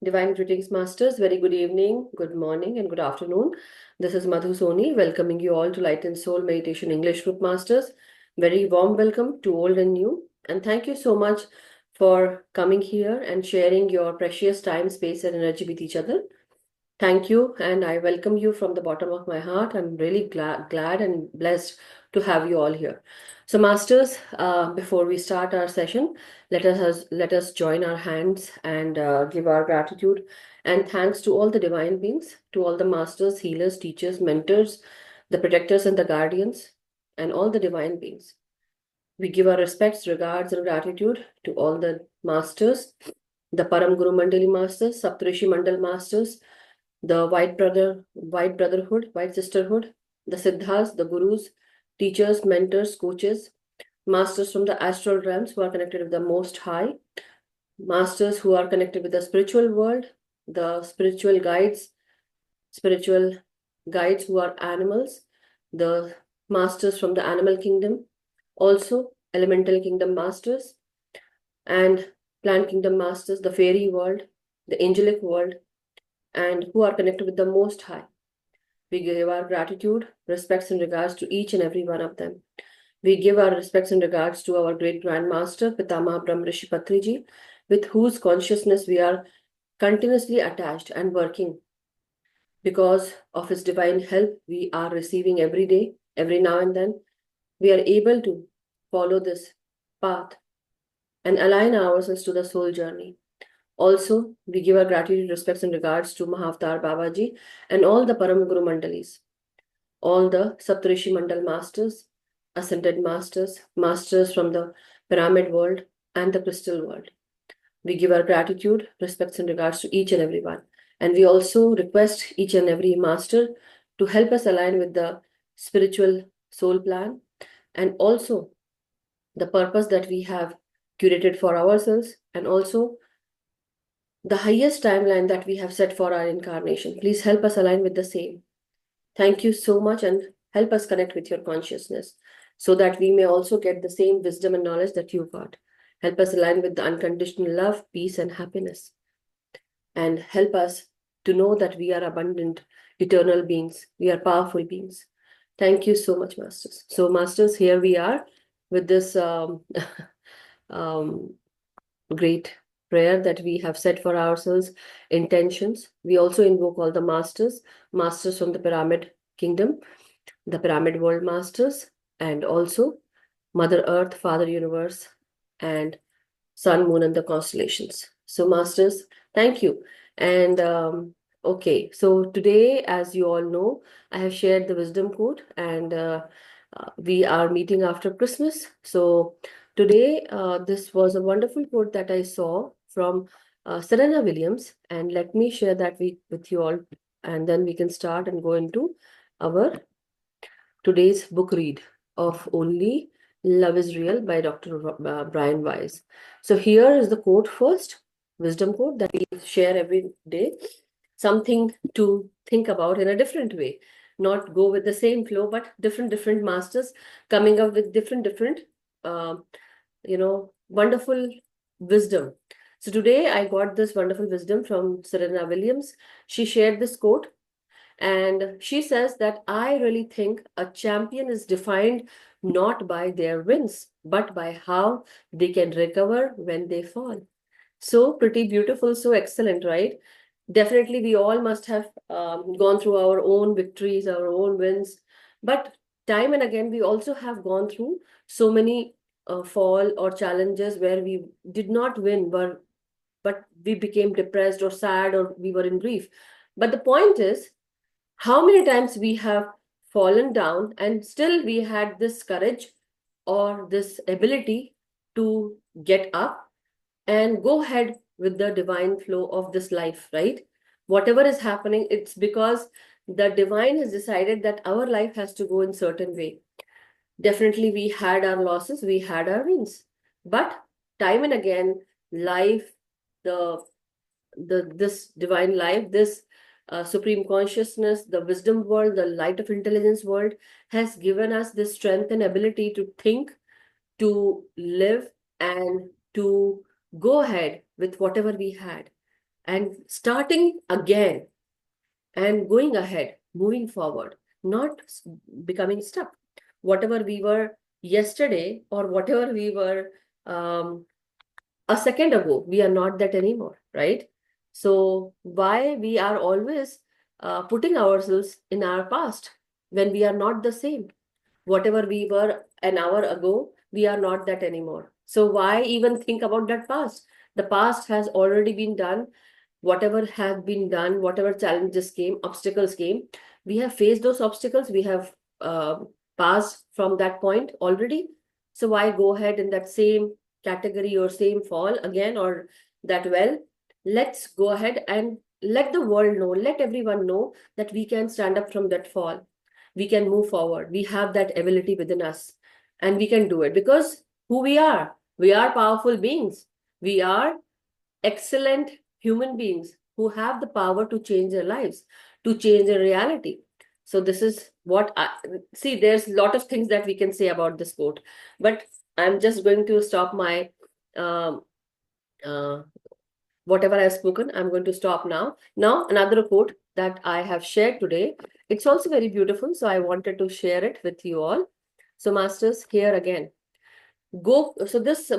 Divine greetings, Masters. Very good evening, good morning, and good afternoon. This is Madhu Soni, welcoming you all to Light and Soul Meditation English Group Masters. Very warm welcome to old and new. And thank you so much for coming here and sharing your precious time, space, and energy with each other. Thank you, and I welcome you from the bottom of my heart. I'm really glad and blessed to have you all here. So, Masters, before we start our session, let us join our hands and give our gratitude and thanks to all the divine beings, to all the masters, healers, teachers, mentors, the protectors and the guardians, and all the divine beings. We give our respects, regards, and gratitude to all the masters, the Param Guru Mandali masters, Saptarishi Mandal masters, the White Brotherhood, White Sisterhood, the Siddhas, the Gurus, teachers, mentors, coaches, masters from the astral realms who are connected with the Most High, masters who are connected with the spiritual world, the spiritual guides who are animals, the masters from the animal kingdom, also elemental kingdom masters, and plant kingdom masters, the fairy world, the angelic world, and who are connected with the Most High. We give our gratitude, respects, and regards to each and every one of them. We give our respects and regards to our great grandmaster, Pitama Brahm Rishi Patriji, with whose consciousness we are continuously attached and working. Because of his divine help, we are receiving every day, every now and then. We are able to follow this path and align ourselves to the soul journey. Also, we give our gratitude, respects, and regards to Mahavtar Babaji and all the Param Guru Mandalis, all the Saptarishi Mandal masters, ascended masters, masters from the pyramid world and the crystal world. We give our gratitude, respects, and regards to each and every one. And we also request each and every master to help us align with the spiritual soul plan and also the purpose that we have curated for ourselves and also the highest timeline that we have set for our incarnation. Please help us align with the same. Thank you so much and help us connect with your consciousness so that we may also get the same wisdom and knowledge that you got. Help us align with the unconditional love, peace, and happiness. And help us to know that we are abundant, eternal beings. We are powerful beings. Thank you so much, Masters. So, Masters, here we are with this great prayer that we have set for ourselves, intentions. We also invoke all the masters from the pyramid kingdom, the pyramid world masters, and also Mother Earth, Father Universe, and Sun, Moon, and the constellations. So, masters, thank you. And okay, so today, as you all know, I have shared the wisdom quote, and we are meeting after Christmas. So today, this was a wonderful quote that I saw from Serena Williams, and let me share that with you all, and then we can start and go into our today's book read of Only Love is Real by Dr. Brian Weiss. So here is the quote first, wisdom quote that we share every day, something to think about in a different way, not go with the same flow, but different masters coming up with different, uh, wonderful wisdom. So today I got this wonderful wisdom from Serena Williams. She shared this quote and she says that I really think a champion is defined not by their wins, but by how they can recover when they fall. So pretty beautiful, so excellent, right? Definitely, we all must have gone through our own victories, our own wins. But time and again, we also have gone through so many fall or challenges where we did not win, but we became depressed or sad or we were in grief. But the point is, how many times we have fallen down and still we had this courage or this ability to get up and go ahead with the divine flow of this life, right? Whatever is happening, it's because the divine has decided that our life has to go in certain way. Definitely we had our losses, we had our wins, but time and again life, the this divine life, this supreme consciousness, the wisdom world, the light of intelligence world has given us this strength and ability to think, to live, and to go ahead with whatever we had. and starting again and going ahead, moving forward, not becoming stuck. Whatever we were yesterday or whatever we were um, a second ago, we are not that anymore, right? So why we are always putting ourselves in our past when we are not the same? Whatever we were an hour ago, we are not that anymore. So why even think about that past? The past has already been done. Whatever has been done, whatever challenges came, obstacles came, we have faced those obstacles. We have uh, passed from that point already. So why go ahead in that same category or same fall again, or that well? Let's go ahead and let the world know, let everyone know that we can stand up from that fall. We can move forward. We have that ability within us, and we can do it because who we are powerful beings. We are excellent human beings who have the power to change their lives, to change their reality. So this is what I see. There's a lot of things that we can say about this quote, but I'm just going to stop my um, uh, whatever I've spoken. I'm going to stop now. Now, another quote that I have shared today. It's also very beautiful, so I wanted to share it with you all. So, masters, here again. Go. So this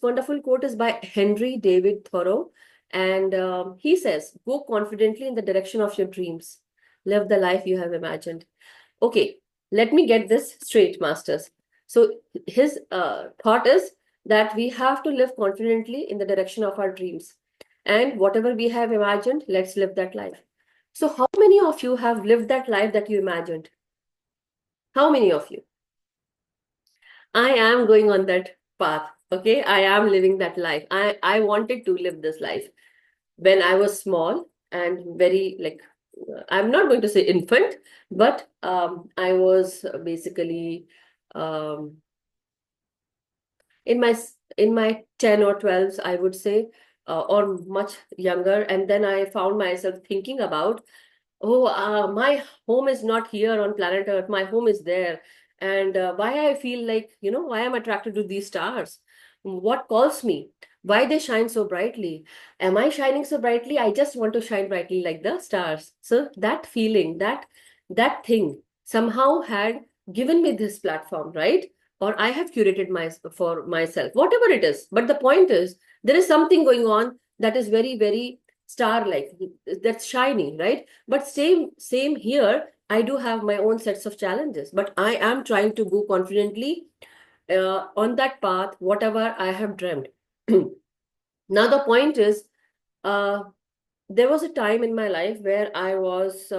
wonderful quote is by Henry David Thoreau, and he says, "Go confidently in the direction of your dreams. Live the life you have imagined." Okay, let me get this straight, masters. So his thought is that we have to live confidently in the direction of our dreams, and whatever we have imagined, let's live that life. So, how many of you have lived that life that you imagined? How many of you? I am going on that path. Okay. I am living that life. I wanted to live this life when I was small and very like, I'm not going to say infant, but I was basically um, in my 10 or 12s, I would say, or much younger. And then I found myself thinking about, oh, my home is not here on planet Earth. My home is there. And why I feel like, why I'm attracted to these stars? What calls me? Why they shine so brightly? Am I shining so brightly? I just want to shine brightly like the stars. So that feeling, that thing somehow had given me this platform, right? Or I have curated my for myself, whatever it is. But the point is, there is something going on that is very, very star-like, that's shiny, right? But same here. I do have my own sets of challenges, but I am trying to go confidently on that path, whatever I have dreamed. Now the point is, uh, there was a time in my life where I was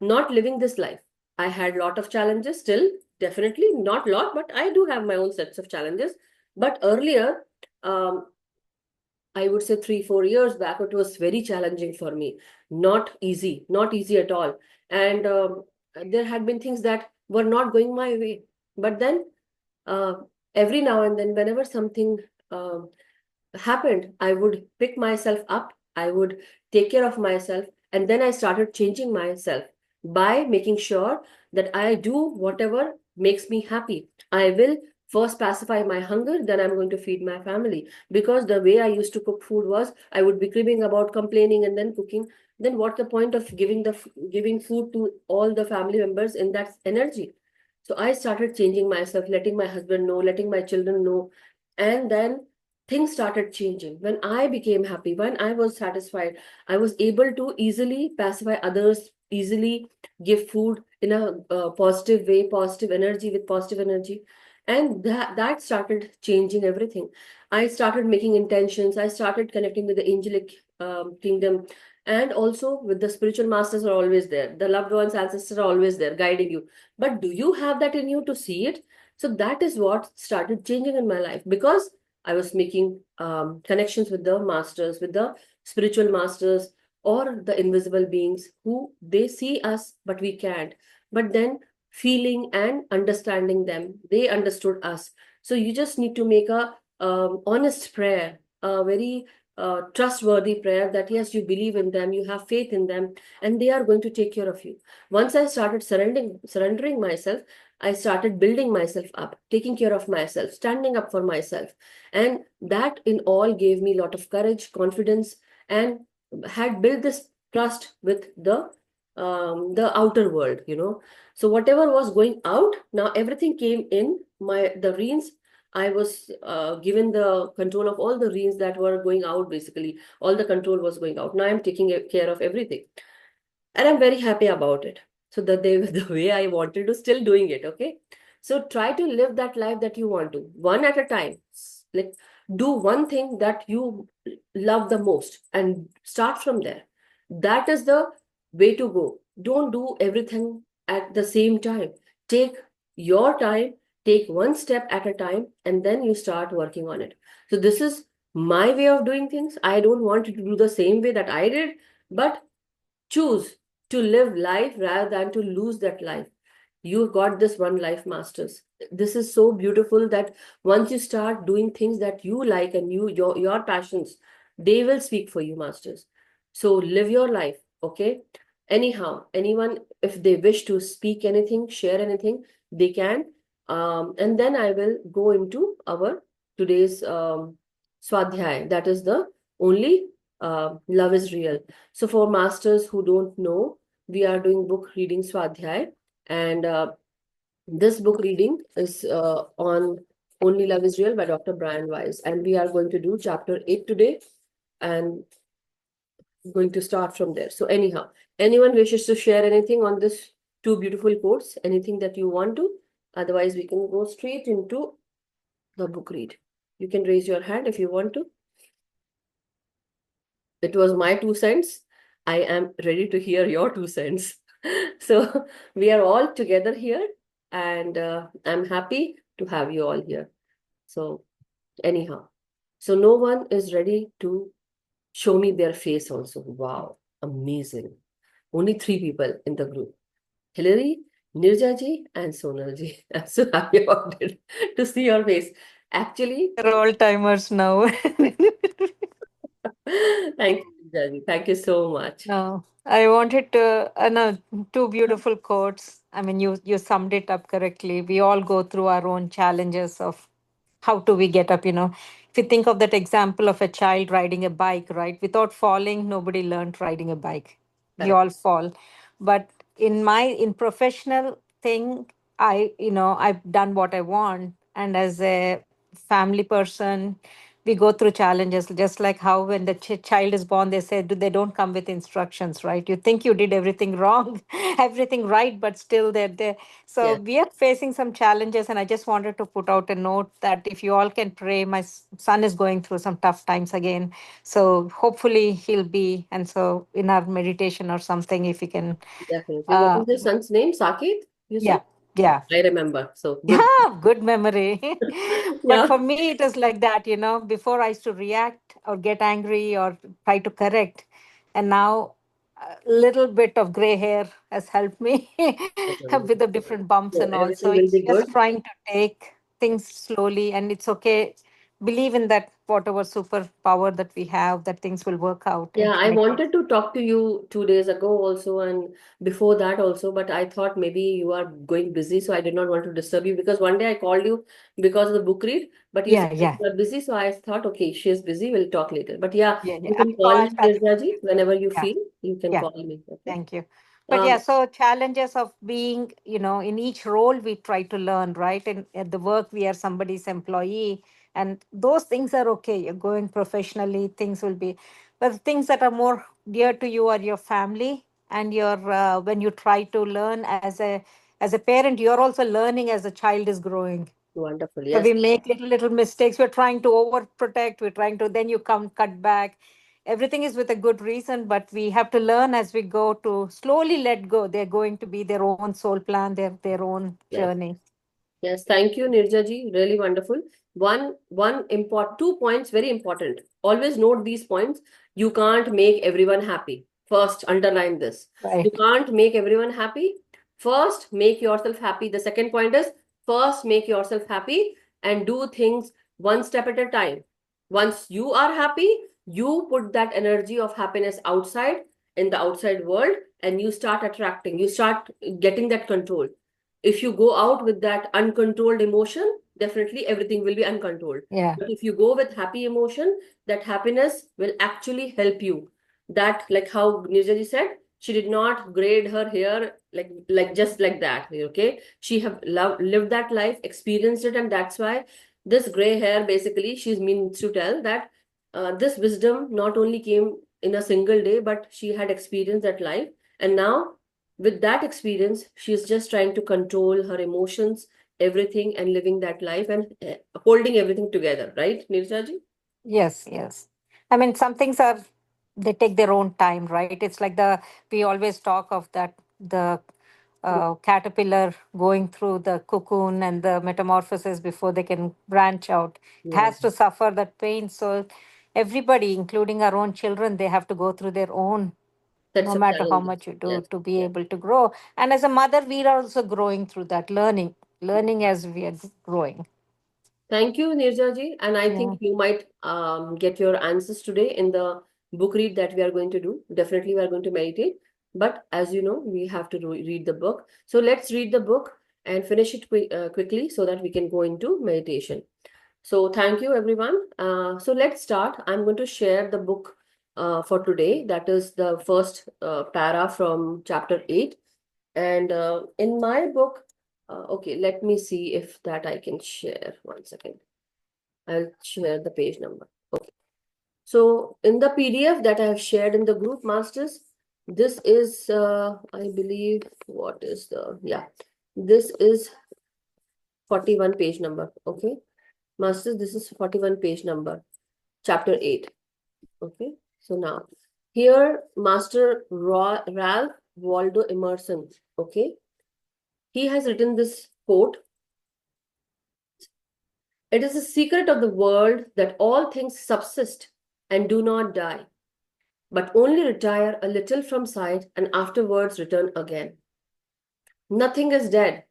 not living this life. I had a lot of challenges still, definitely not a lot, but I do have my own sets of challenges. But earlier, um, I would say 3, 4 years back, it was very challenging for me. Not easy at all. And there had been things that were not going my way. But then uh, every now and then, whenever something um happened, I would pick myself up, I would take care of myself, and then I started changing myself by making sure that I do whatever makes me happy. I will first pacify my hunger, then I'm going to feed my family. Because the way I used to cook food was, I would be cribbing about complaining and then cooking. Then what's the point of giving food to all the family members in that energy? So I started changing myself, letting my husband know, letting my children know. And then things started changing. When I became happy, when I was satisfied, I was able to easily pacify others, easily give food in a positive way, positive energy with positive energy. And that started changing everything. I started making intentions. I started connecting with the angelic kingdom. And also with the spiritual masters are always there. The loved ones, ancestors are always there guiding you. But do you have that in you to see it? So that is what started changing in my life, because I was making connections with the masters, with the spiritual masters, or the invisible beings who they see us, but we can't. But then feeling and understanding them, they understood us. So you just need to make a honest prayer, a very trustworthy prayer that yes, you believe in them, you have faith in them, and they are going to take care of you. Once I started surrendering myself, I started building myself up, taking care of myself, standing up for myself. And that in all gave me a lot of courage, confidence, and had built this trust with the outer world, you know. So whatever was going out, now everything came in. The reins, I was given the control of all the reins that were going out. Basically, all the control was going out. Now I'm taking care of everything, and I'm very happy about it. So that they the way I wanted to, still doing it. Okay, so try to live that life that you want to, one at a time. Like, do one thing that you love the most and start from there. That is the way to go. Don't do everything at the same time. Take your time, take one step at a time, and then you start working on it. So this is my way of doing things. I don't want you to do the same way that I did, but choose to live life rather than to lose that life. You've got this one life, masters. This is so beautiful that once you start doing things that you like and your passions, they will speak for you, masters. So live your life. Okay, anyhow, anyone, if they wish to speak anything, share anything, they can. And then I will go into our today's swadhyay, that is the only love is real. So for masters who don't know, we are doing book reading swadhyay, and this book reading is on Only Love is Real by Dr. Brian Weiss. And we are going to do chapter 8 today, and going to start from there. So anyhow, anyone wishes to share anything on this two beautiful quotes, anything that you want to? Otherwise, we can go straight into the book read. You can raise your hand if you want to. It was my 2 cents. I am ready to hear your 2 cents. So we are all together here, and I'm happy to have you all here. So anyhow, so no one is ready to show me their face also. Wow, amazing. Only 3 people in the group. Hillary, Nirja ji, and Sonal ji. I'm so happy about it to see your face. Actually, We're all timers now. thank you, Nirja ji. Thank you so much. No, I wanted to, no, two beautiful quotes. I mean, you summed it up correctly. We all go through our own challenges of how do we get up, you know. If you think of that example of a child riding a bike, right? Without falling, nobody learned riding a bike. We Correct. all fall. But in professional thing, I've done what I want. And as a family person, we go through challenges, just like how when the child is born, they say they don't come with instructions, right? You think you did everything wrong, everything right, but still they're there. So Yes, we are facing some challenges, and I just wanted to put out a note that if you all can pray, my son is going through some tough times again. So hopefully he'll be, and so in our meditation or something, if you can, definitely. What uh, is your son's name? Saket, you said? yeah, yeah. I remember. So good. Yeah, good memory. But Yeah. for me, it is like that, you know, before I used to react or get angry or try to correct. And now a little bit of gray hair has helped me with the different bumps So and all. So everything will it's be good. just trying to take things slowly, and it's okay. Believe in that whatever superpower that we have, that things will work out Yeah, and I make wanted to talk to you 2 days ago also, and before that also, but I thought maybe you are going busy, so I did not want to disturb you, because one day I called you because of the book read, but you said yeah, that yeah, you are busy, so I thought, okay, she is busy, we'll talk later. But yeah, yeah, yeah. you can call I'll me, touch Nirja base ji, with you. whenever you Yeah, feel, you can yeah. call me. Okay. Thank you. But yeah, Um, so challenges of being, you know, in each role we try to learn, right? And at the work, we are somebody's employee, and those things are okay. You're going professionally, things will be, but the things that are more dear to you are your family and your when you try to learn as a parent, you're also learning as the child is growing. Wonderful. So Yes, we make little mistakes. We're trying to overprotect. We're trying to, then you come cut back. Everything is with a good reason, but we have to learn as we go to slowly let go. They're going to be their own soul plan, their own yes. journey. Yes, thank you, Nirja ji. Really wonderful. One import 2 points very important. Always note these points. You can't make everyone happy. First, underline this. You Right. can't make everyone happy. First, make yourself happy. The second point is, first make yourself happy and do things one step at a time. Once you are happy, you put that energy of happiness outside in the outside world, and you start attracting. You start getting that control. if you go out with that uncontrolled emotion, definitely everything will be uncontrolled. Yeah. But if you go with happy emotion, that happiness will actually help you. That, like how Nirjaji said, she did not grade her hair like just like that. Okay, she have lived that life, experienced it, and that's why this gray hair basically she's means to tell that this wisdom not only came in a single day, but she had experienced that life, and now with that experience, she's just trying to control her emotions, everything, and living that life and holding everything together, right, Nirjaji? Yes, yes. I mean, some things are, they take their own time, right? It's like we always talk of that, the caterpillar going through the cocoon and the metamorphosis before they can branch out. It Yeah, has to suffer that pain. So, everybody, including our own children, they have to go through their own, that's no a matter how challenge. much you do, Yes, to be yes. able to grow. And as a mother, we are also growing through that, learning as we are growing. Thank you, Nirjaji. And I Yeah. think you might get your answers today in the book read that we are going to do. Definitely, we are going to meditate. But as you know, we have to read the book. So let's read the book and finish it quickly so that we can go into meditation. So thank you, everyone. So let's start. I'm going to share the book for today. That is the first para from chapter 8. And in my book, okay, let me see if that I can share. One second. I'll share the page number. Okay. So in the PDF that I have shared in the group masters, this is, I believe, what is yeah, this is 41 page number. Okay. Masters, this is 41 page number, chapter 8. Okay. So now, here, Master Ralph Waldo Emerson, okay, he has written this quote. It is a secret of the world that all things subsist and do not die, but only retire a little from sight and afterwards return again. Nothing is dead.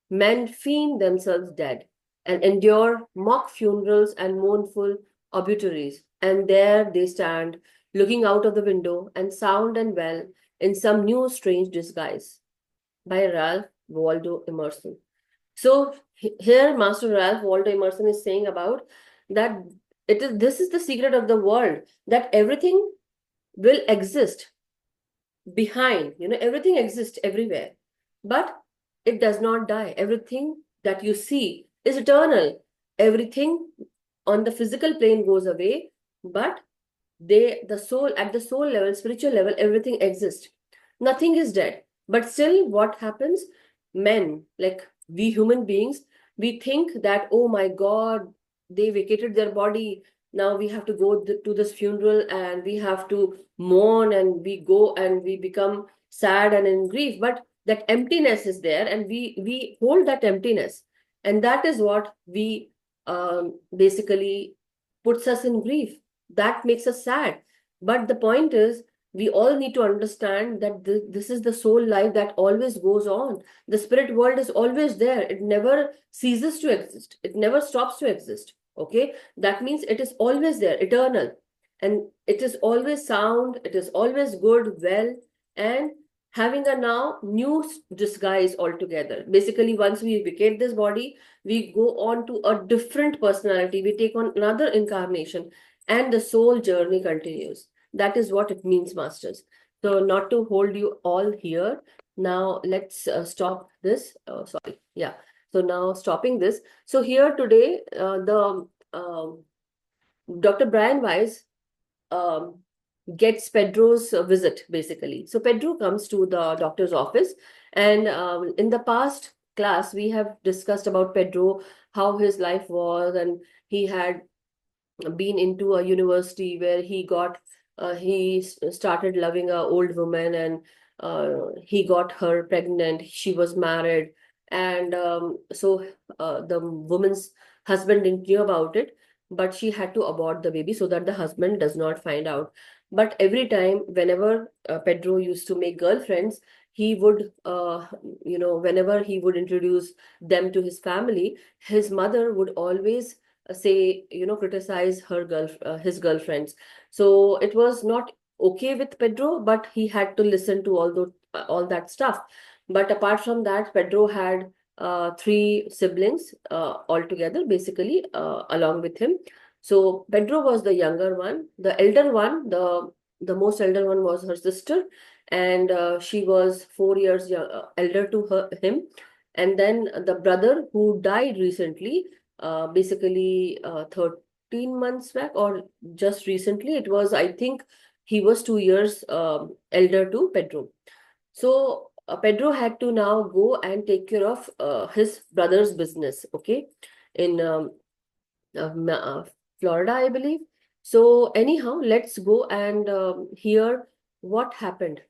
Men feign themselves dead and endure mock funerals and mournful obituaries, and there they stand, looking out of the window and sound and well in some new strange disguise. By Ralph Waldo Emerson. So here, Master Ralph Waldo Emerson is saying about that this is the secret of the world, that everything will exist behind, everything exists everywhere, but it does not die. Everything that you see is eternal. Everything on the physical plane goes away, but the soul, at the soul level, spiritual level, everything exists. Nothing is dead. But still, what happens? Men, like we human beings, we think that, oh my God, they vacated their body. Now we have to go to this funeral and we have to mourn, and we go and we become sad and in grief. But that emptiness is there, and we hold that emptiness. And that is what we basically puts us in grief. That makes us sad. But the point is, we all need to understand that this is the soul life that always goes on. The spirit world is always there. It never ceases to exist. It never stops to exist. Okay? That means it is always there, eternal. And it is always sound, it is always good, well, and having a now new disguise altogether. Basically, once we vacate this body, we go on to a different personality. We take on another incarnation, and the soul journey continues. That is what it means, masters. So, not to hold you all here, now let's stop this. Oh, sorry. Yeah. So, now stopping this. So, here today, the Dr. Brian Weiss um, gets Pedro's visit, basically. So, Pedro comes to the doctor's office, and in the past class, we have discussed about Pedro, how his life was, and he had been into a university where he started loving a old woman, and he got her pregnant. She was married, and so the woman's husband didn't know about it, but she had to abort the baby so that the husband does not find out. But every time, whenever Pedro used to make girlfriends, he would whenever he would introduce them to his family, his mother would always say, criticize his girlfriends. So it was not okay with Pedro, but he had to listen to all that stuff. But apart from that, Pedro had three siblings altogether, basically, along with him. So Pedro was the younger one. The elder one, the most elder one was her sister, and she was 4 years elder to him. And then the brother who died recently, basically 13 months back or just recently, it was, I think, he was 2 years elder to Pedro. So Pedro had to now go and take care of his brother's business, okay, in Florida, I believe. So anyhow, let's go and hear what happened.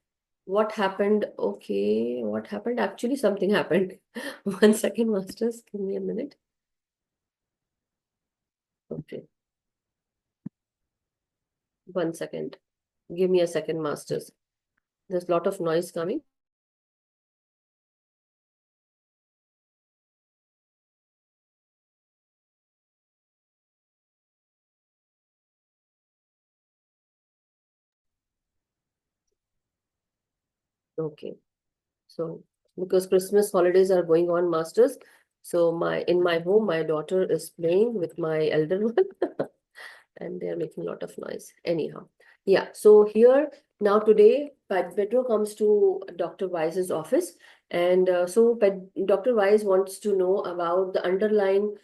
What happened? Okay, what happened? Actually, something happened. One second, masters. Give me a minute. Okay, 1 second. Give me a second, masters. There's a lot of noise coming. Okay. So because Christmas holidays are going on, masters. So in my home, my daughter is playing with my elder one, and they are making a lot of noise. Anyhow, yeah. So here now today, Pedro comes to Dr. Wise's office, and Dr. Wise wants to know about the underlying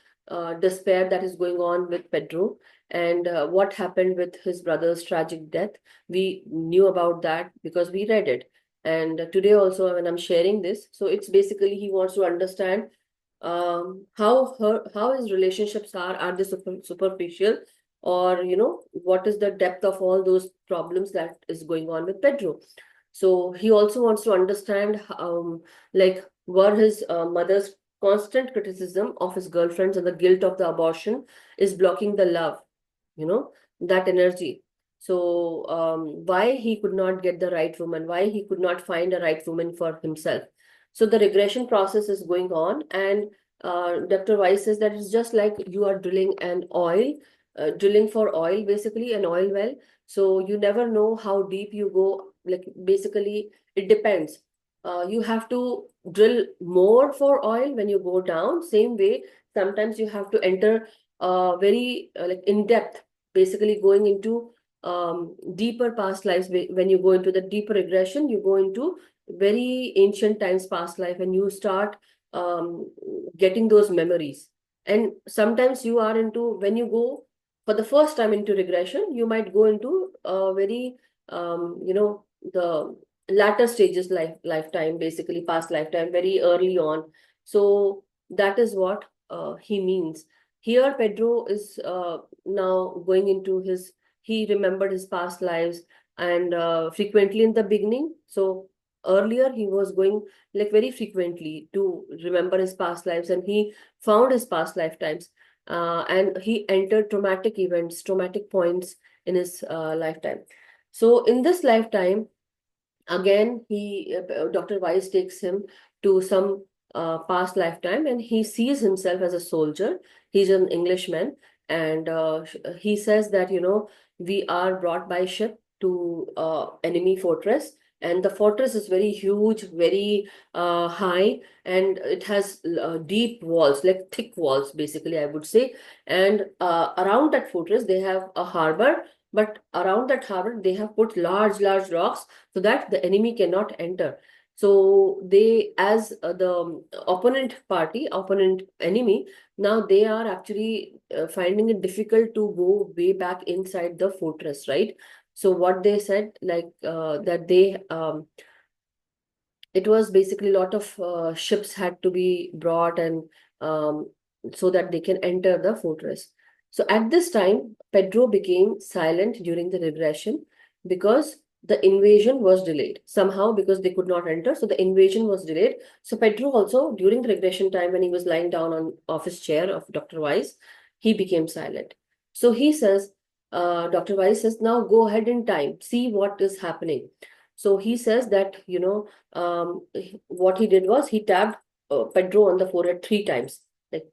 despair that is going on with Pedro, and what happened with his brother's tragic death. We knew about that because we read it. And today also, when I'm sharing this, so it's basically he wants to understand how his relationships are they superficial, or what is the depth of all those problems that is going on with Pedro. So he also wants to understand like were his mother's constant criticism of his girlfriends and the guilt of the abortion is blocking the love, you know, that energy. So why he could not get the right woman, why he could not find a right woman for himself. So the regression process is going on, and Dr. Weiss says that it's just like you are drilling for oil, basically an oil well. So you never know how deep you go. Like basically, it depends. You have to drill more for oil when you go down. Same way, sometimes you have to enter very like in depth, basically going into deeper past lives. When you go into the deeper regression, you go into very ancient times past life, and you start getting those memories. And sometimes you are into, when you go for the first time into regression, you might go into very the latter stages, lifetime, basically past lifetime, very early on. So that is what he means here. Pedro is now going into his, he remembered his past lives, and frequently in the beginning. So earlier he was going like very frequently to remember his past lives, and he found his past lifetimes, and he entered traumatic events, traumatic points in his lifetime. So in this lifetime, again, Dr. Weiss takes him to some past lifetime, and he sees himself as a soldier. He's an Englishman, and he says that, we are brought by ship to enemy fortress, and the fortress is very huge, very high, and it has deep walls, like thick walls, basically, I would say. And around that fortress, they have a harbor, but around that harbor, they have put large, large rocks so that the enemy cannot enter. So they, as the opponent enemy, now they are actually finding it difficult to go way back inside the fortress, right? So what they said, like that they it was basically a lot of ships had to be brought, and um, so that they can enter the fortress. So at this time, Pedro became silent during the regression because the invasion was delayed somehow, because they could not enter. So the invasion was delayed. So Pedro also, during the regression time, when he was lying down on office chair of Dr. Weiss, he became silent. So he says, Dr. Weiss says, now go ahead in time, see what is happening. So he says that, what he did was he tapped Pedro on the forehead 3 times, like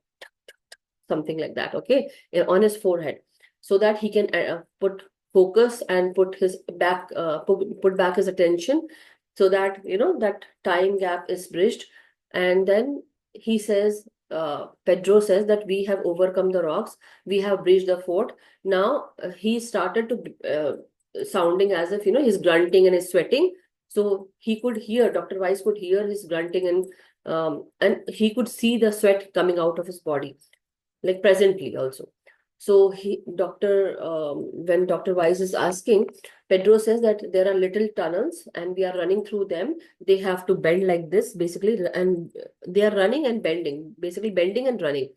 something like that, okay, on his forehead, so that he can put focus and put his back, put back his attention so that that time gap is bridged. And then he says, Pedro says that we have overcome the rocks, we have bridged the fort. Now he started to sounding as if he's grunting and he's sweating. So he could hear, Dr. Weiss could hear his grunting, and he could see the sweat coming out of his body, like presently also. So when Dr. Weiss is asking, Pedro says that there are little tunnels and we are running through them. They have to bend like this, basically, and they are running and bending, basically bending and running.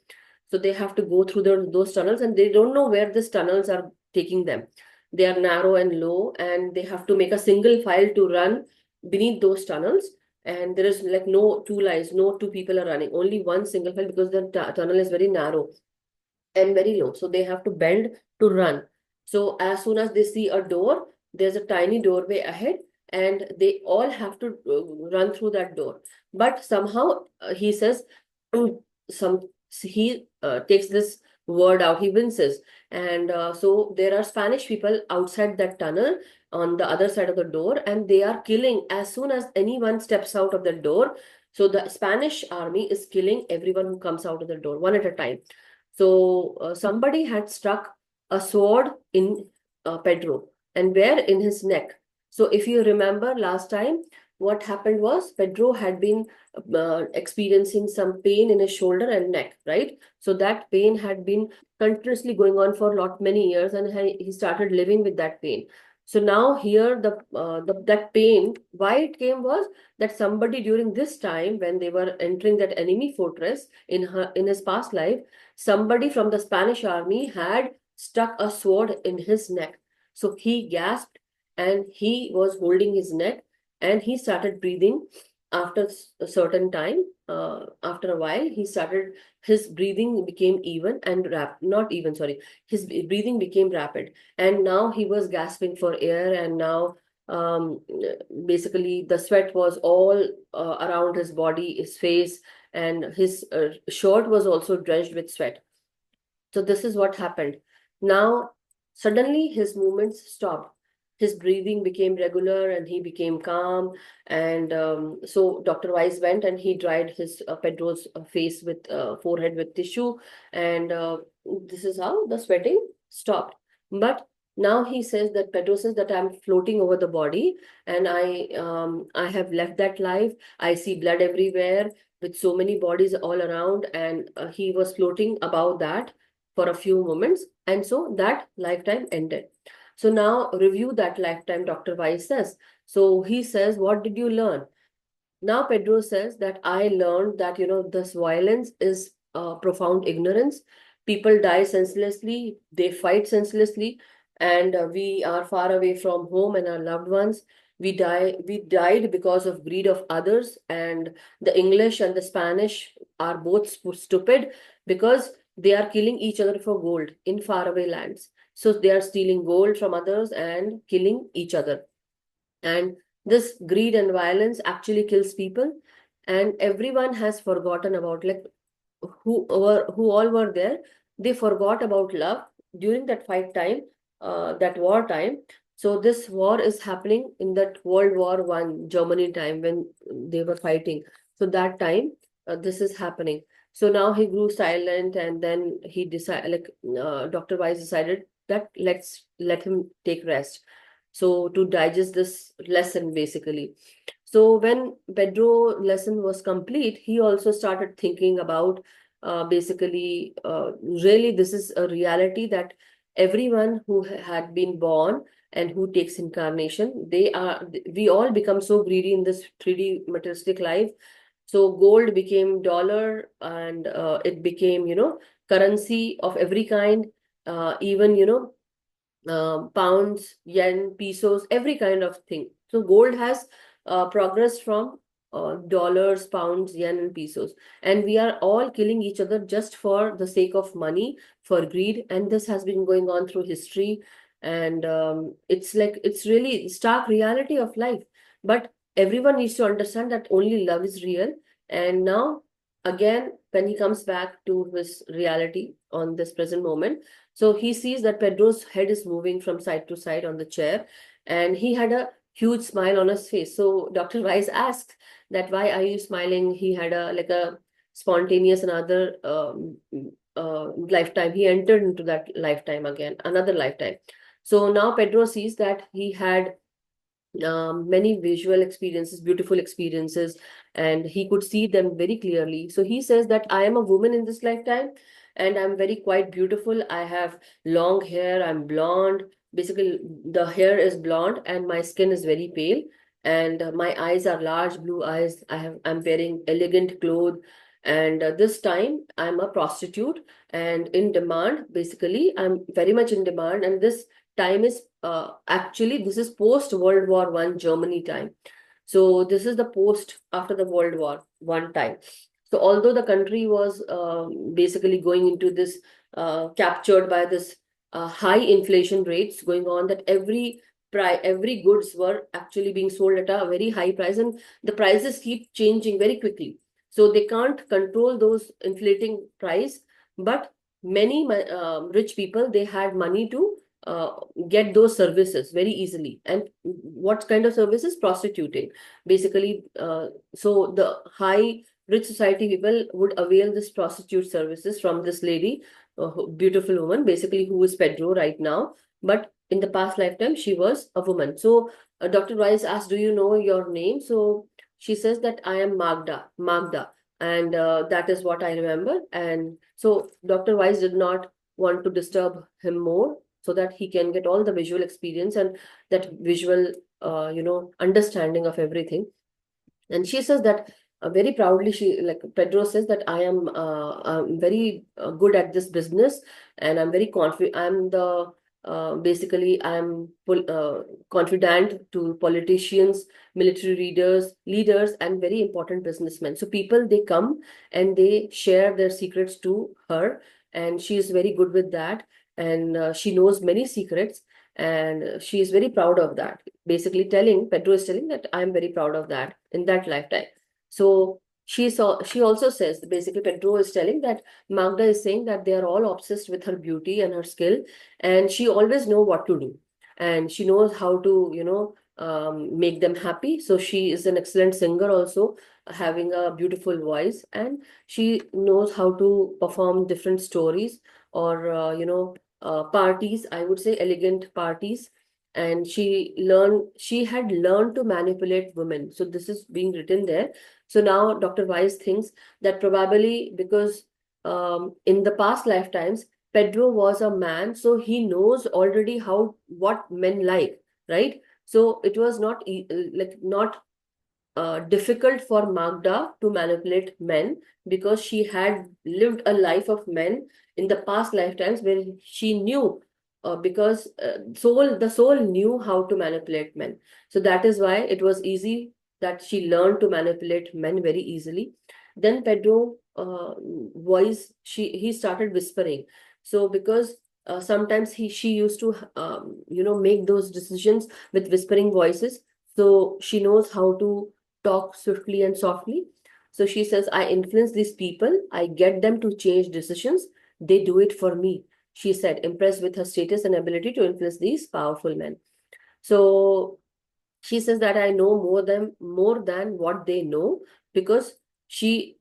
So they have to go through those tunnels, and they don't know where these tunnels are taking them. They are narrow and low, and they have to make a single file to run beneath those tunnels. And there is like no two lines, no two people are running, only one single file, because the tunnel is very narrow and very low. So they have to bend to run. So as soon as they see a door, there's a tiny doorway ahead, and they all have to run through that door. But somehow he says, some he takes this word out, he winces. And so there are Spanish people outside that tunnel on the other side of the door, and they are killing as soon as anyone steps out of the door. So the Spanish army is killing everyone who comes out of the door, one at a time. So somebody had struck a sword in Pedro, and where? In his neck. So if you remember last time, what happened was Pedro had been experiencing some pain in his shoulder and neck, right? So that pain had been continuously going on for many years, and he started living with that pain. So now here that pain, why it came was that somebody during this time, when they were entering that enemy fortress in his past life, somebody from the Spanish army had stuck a sword in his neck. So he gasped, and he was holding his neck, and he started breathing. After a certain time, after a while, his breathing became even and not even, sorry, his breathing became rapid. And now he was gasping for air, and now um, basically the sweat was all around his body, his face, and his shirt was also drenched with sweat. So this is what happened. Now, suddenly his movements stopped. His breathing became regular, and he became calm. And so Dr. Weiss went and he dried his Pedro's face with forehead with tissue. And this is how the sweating stopped. But now he says that Pedro says that I'm floating over the body, and I have left that life. I see blood everywhere with so many bodies all around, and he was floating above that for a few moments, and so that lifetime ended. So now review that lifetime, Dr. Weiss says. So he says, what did you learn? Now Pedro says that I learned that this violence is profound ignorance. People die senselessly, they fight senselessly, and we are far away from home and our loved ones. We died because of greed of others, and the English and the Spanish are both stupid, because they are killing each other for gold in faraway lands. So they are stealing gold from others and killing each other. And this greed and violence actually kills people. And everyone has forgotten about, like, who all were there. They forgot about love during that fight time, that war time. So this war is happening in that World War I Germany time, when they were fighting. So that time, this is happening. So now he grew silent, and then he decided, like, Dr. Weiss decided that let him take rest. So to digest this lesson, basically. So when Pedro lesson was complete, he also started thinking about, basically, really this is a reality, that everyone who had been born and who takes incarnation, we all become so greedy in this 3D materialistic life. So gold became dollar, and it became, currency of every kind, even, pounds, yen, pesos, every kind of thing. So gold has progressed from dollars, pounds, yen, and pesos. And we are all killing each other just for the sake of money, for greed. And this has been going on through history. And it's really stark reality of life. But everyone needs to understand that only love is real. And now, again, when he comes back to his reality on this present moment, so he sees that Pedro's head is moving from side to side on the chair, and he had a huge smile on his face. So Dr. Weiss asked that why are you smiling? He had a spontaneous another lifetime. He entered into that lifetime again, another lifetime. So now Pedro sees that he had many visual experiences, beautiful experiences, and he could see them very clearly. So he says that I am a woman in this lifetime, and I'm very quite beautiful. I have long hair, I'm blonde. Basically, the hair is blonde, and my skin is very pale, and my eyes are large blue eyes. I'm wearing elegant clothes. And this time I'm a prostitute and in demand. Basically, I'm very much in demand. And this time is actually this is post World War One Germany time. So this is the post after the World War One time. So although the country was basically going into this captured by this high inflation rates going on, that every goods were actually being sold at a very high price, and the prices keep changing very quickly. So they can't control those inflating price, but many rich people, they had money to uh, get those services very easily. And what kind of services? Prostituting, basically. So the high rich society people would avail this prostitute services from this lady, beautiful woman, basically, who is Pedro right now. But in the past lifetime, she was a woman. So Dr. Weiss asked, "Do you know your name?" So she says that I am Magda, and that is what I remember. And so Dr. Weiss did not want to disturb him more, so that he can get all the visual experience and that visual understanding of everything. And she says that very proudly, she like Pedro says that I'm very good at this business, and I'm very confident. I'm the basically I'm confident to politicians, military leaders, and very important businessmen. So people, they come and they share their secrets to her, and she is very good with that. And she knows many secrets, and she is very proud of that. Basically telling Pedro is telling that I'm very proud of that in that lifetime. So she also says, basically Pedro is telling that Magda is saying that they are all obsessed with her beauty and her skill, and she always know what to do, and she knows how to make them happy. So she is an excellent singer also, having a beautiful voice, and she knows how to perform different stories, or parties, I would say elegant parties. And she had learned to manipulate women. So this is being written there. So now Dr. Weiss thinks that probably because in the past lifetimes, Pedro was a man, so he knows already what men like, right? So it was not difficult for Magda to manipulate men, because she had lived a life of men in the past lifetimes, where she knew, because the soul knew how to manipulate men. So that is why it was easy that she learned to manipulate men very easily. Then Pedro voice, he started whispering. So because sometimes she used to make those decisions with whispering voices. So she knows how to talk swiftly and softly. So she says, I influence these people, I get them to change decisions, they do it for me, she said, impressed with her status and ability to influence these powerful men. So she says that I know more than what they know, because she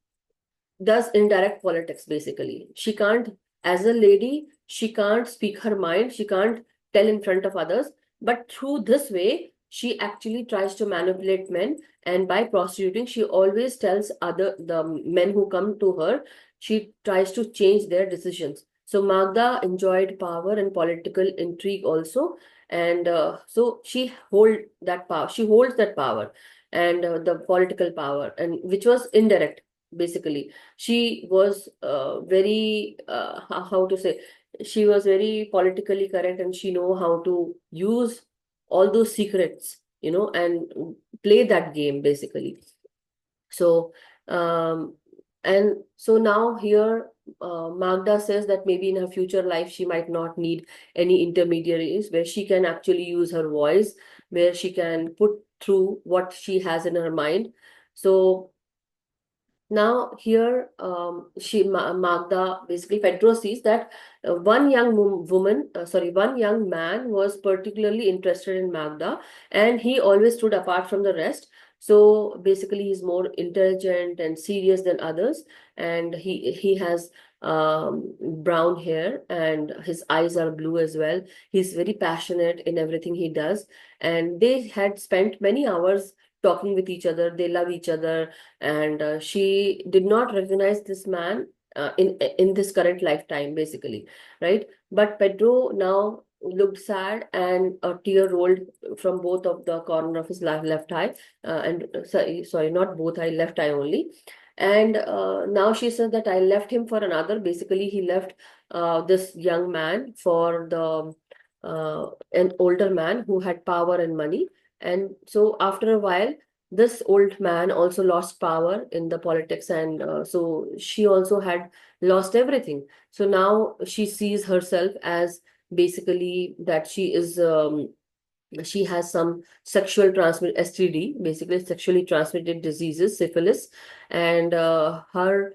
does indirect politics. Basically, she can't, as a lady, she can't speak her mind, she can't tell in front of others, but through this way she actually tries to manipulate men. And by prostituting, she always tells the men who come to her, she tries to change their decisions. So Magda enjoyed power and political intrigue also, and so she holds that power, and the political power, and which was indirect. Basically, she was very how to say, she was very politically correct, and she know how to use all those secrets, and play that game, basically. So and so now here, Magda says that maybe in her future life she might not need any intermediaries, where she can actually use her voice, where she can put through what she has in her mind. So Now here, Magda, basically Pedro sees that one young man was particularly interested in Magda, and he always stood apart from the rest. So basically, he's more intelligent and serious than others, and he has brown hair, and his eyes are blue as well. He's very passionate in everything he does, and they had spent many hours talking with each other. They love each other, and she did not recognize this man in this current lifetime, basically, right? But Pedro now looked sad, and a tear rolled from both of the corner of his left eye, sorry, not both eye, left eye only. And now she said that I left him for another. Basically, he left this young man for the an older man who had power and money. And so after a while, this old man also lost power in the politics, and so she also had lost everything. So now she sees herself as basically that she has some sexual transmit STD, basically sexually transmitted diseases, syphilis, and her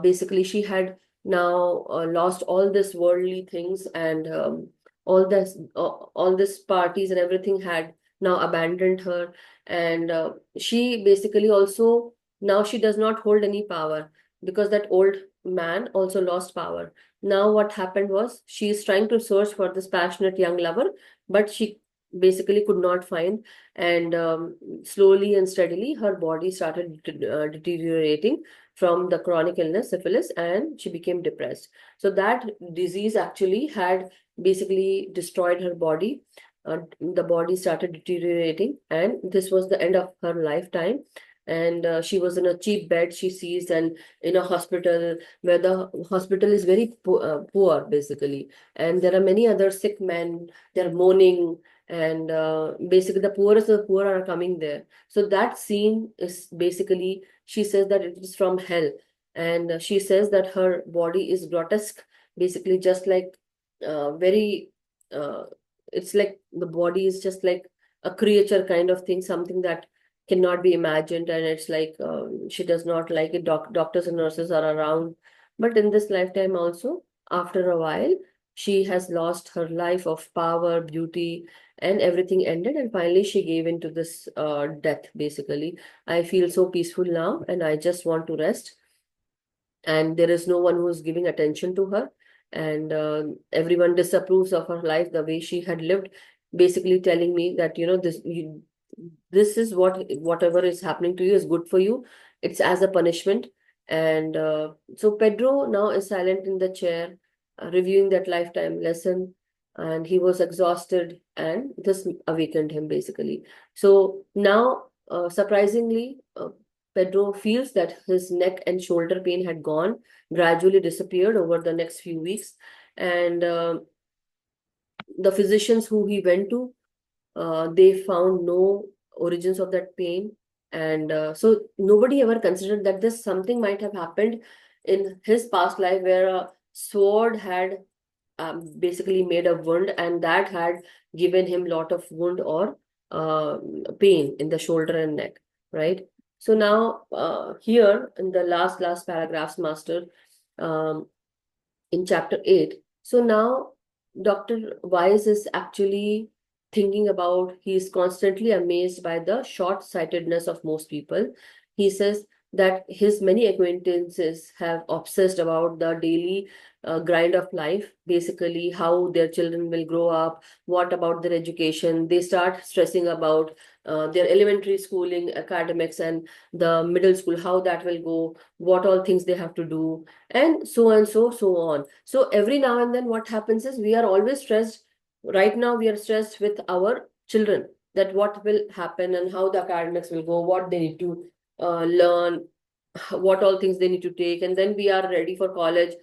basically she had now lost all this worldly things, and all this parties and everything had now abandoned her, and she basically also now she does not hold any power because that old man also lost power. Now what happened was she is trying to search for this passionate young lover, but she basically could not find, and slowly and steadily her body started deteriorating from the chronic illness syphilis, and she became depressed. So that disease actually had basically destroyed her body. The body started deteriorating, and this was the end of her lifetime. And she was in a cheap bed, she sees, and in a hospital where the hospital is very poor, basically, and there are many other sick men. They're moaning, and basically the poorest of the poor are coming there. So that scene is basically, she says that it is from hell, and she says that her body is grotesque, basically just like very it's like the body is just like a creature kind of thing, something that cannot be imagined, and it's like she does not like it. Doctors and nurses are around, but in this lifetime also, after a while, she has lost her life of power, beauty, and everything ended, and finally she gave into this death, basically. I feel so peaceful now, and I just want to rest, and there is no one who is giving attention to her, and everyone disapproves of her life, the way she had lived, basically telling me that this is whatever is happening to you is good for you. It's as a punishment. And so Pedro now is silent in the chair, reviewing that lifetime lesson, and he was exhausted, and this awakened him, basically. So now, surprisingly, Pedro feels that his neck and shoulder pain had gone, gradually disappeared over the next few weeks. And the physicians who he went to, they found no origins of that pain. And so nobody ever considered that this something might have happened in his past life, where a sword had basically made a wound, and that had given him lot of wound or pain in the shoulder and neck, right? So now here in the last paragraphs, master, um, in chapter 8. So now Dr. Weiss is actually thinking about, he is constantly amazed by the short-sightedness of most people. He says that his many acquaintances have obsessed about the daily grind of life, basically how their children will grow up, what about their education. They start stressing about their elementary schooling, academics, and the middle school, how that will go, what all things they have to do, and so on. So every now and then what happens is we are always stressed. Right now we are stressed with our children, that what will happen and how the academics will go, what they need to learn, what all things they need to take, and then we are ready for college.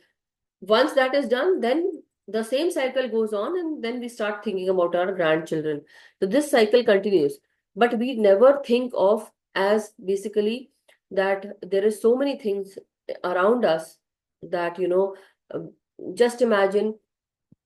Once that is done, then the same cycle goes on, and then we start thinking about our grandchildren. So this cycle continues, but we never think of as basically that there is so many things around us that uh, just imagine,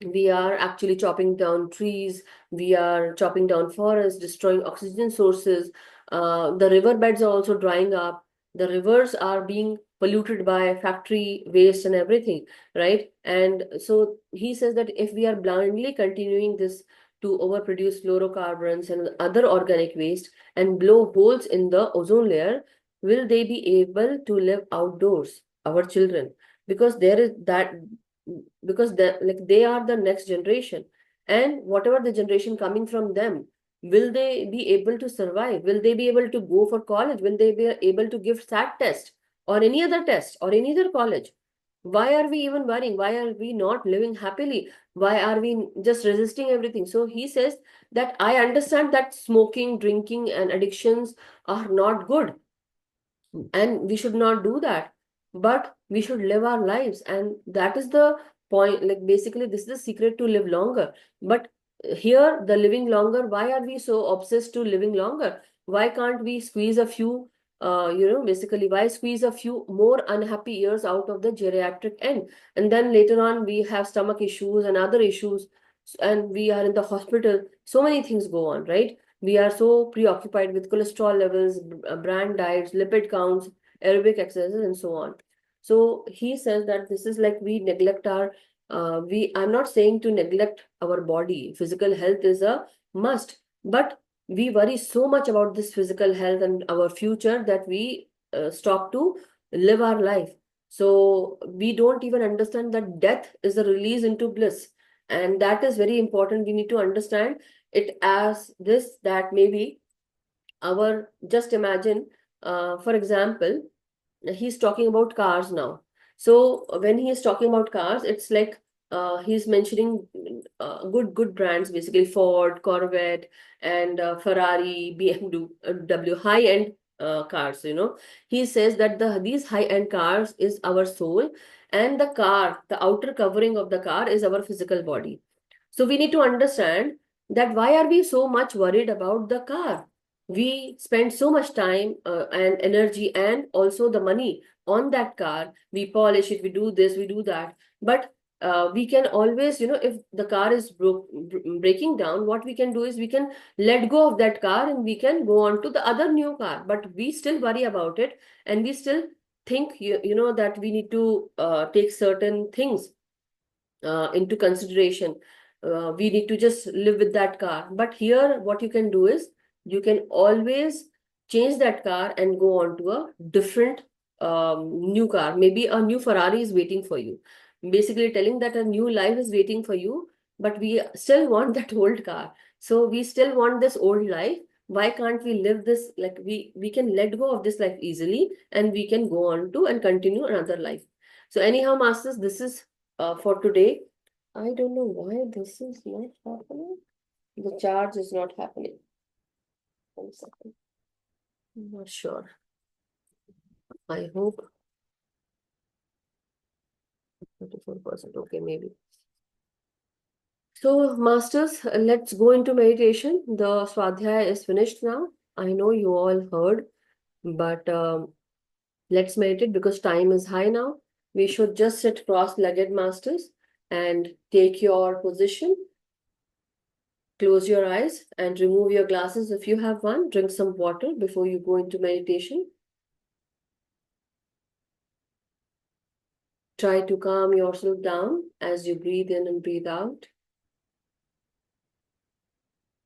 we are actually chopping down trees, we are chopping down forests, destroying oxygen sources. The riverbeds are also drying up. The rivers are being polluted by factory waste and everything, right? And so he says that if we are blindly continuing this to overproduce fluorocarbons and other organic waste and blow holes in the ozone layer, will they be able to live outdoors, our children? Because there is that, because they are the next generation, and whatever the generation coming from them, will they be able to survive? Will they be able to go for college? Will they be able to give SAT test or any other test or any other college? Why are we even worrying? Why are we not living happily? Why are we just resisting everything? So he says that I understand that smoking, drinking, and addictions are not good, and we should not do that, but we should live our lives, and that is the point. Like basically this is the secret to live longer. But here, the living longer, why are we so obsessed to living longer? Why can't we squeeze a few, basically why squeeze a few more unhappy years out of the geriatric end, and then later on we have stomach issues and other issues, and we are in the hospital, so many things go on, right? We are so preoccupied with cholesterol levels, brand diets, lipid counts, aerobic exercises, and so on. So he says that this is like we neglect our, I'm not saying to neglect our body. Physical health is a must, but we worry so much about this physical health and our future that we stop to live our life. So we don't even understand that death is a release into bliss. And that is very important. We need to understand it as this, that maybe our, just imagine, for example, he's talking about cars now. So when he is talking about cars, it's like he's mentioning good brands, basically Ford, Corvette, and Ferrari, BMW, high end cars. He says that these high end cars is our soul, and the car, the outer covering of the car, is our physical body. So we need to understand that why are we so much worried about the car? We spend so much time and energy and also the money on that car. We polish it, we do this, we do that. But we can always, if the car is breaking down, what we can do is we can let go of that car and we can go on to the other new car. But we still worry about it, and we still think, that we need to take certain things into consideration. We need to just live with that car. But here, what you can do is you can always change that car and go on to a different new car. Maybe a new Ferrari is waiting for you. Basically, telling that a new life is waiting for you, but we still want that old car. So we still want this old life. Why can't we live this, like we can let go of this life easily, and we can go on to and continue another life. So anyhow, masters, this is for today. I don't know why this is not happening. The charge is not happening. 1 second. I'm not sure. I hope 34%. Okay, maybe. So, masters, let's go into meditation. The Swadhyaya is finished now. I know you all heard, but let's meditate because time is high now. We should just sit cross-legged, masters, and take your position. Close your eyes and remove your glasses if you have one. Drink some water before you go into meditation. Try to calm yourself down as you breathe in and breathe out.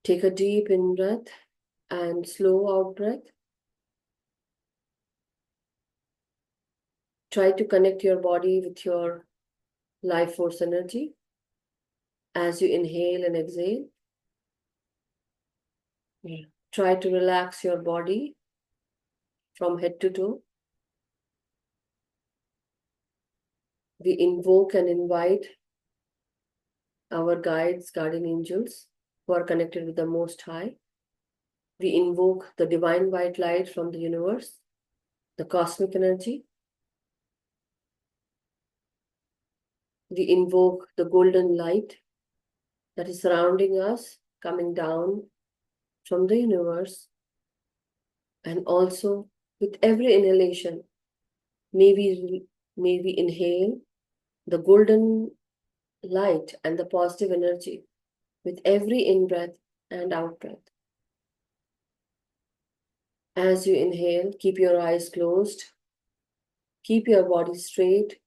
Take a deep in breath and slow out breath. Try to connect your body with your life force energy as you inhale and exhale. Try to relax your body from head to toe. We invoke and invite our guides, guardian angels who are connected with the Most High. We invoke the divine white light from the universe, the cosmic energy. We invoke the golden light that is surrounding us, coming down from the universe. And also, with every inhalation, may we inhale the golden light and the positive energy with every in-breath and out-breath. As you inhale, keep your eyes closed, keep your body straight,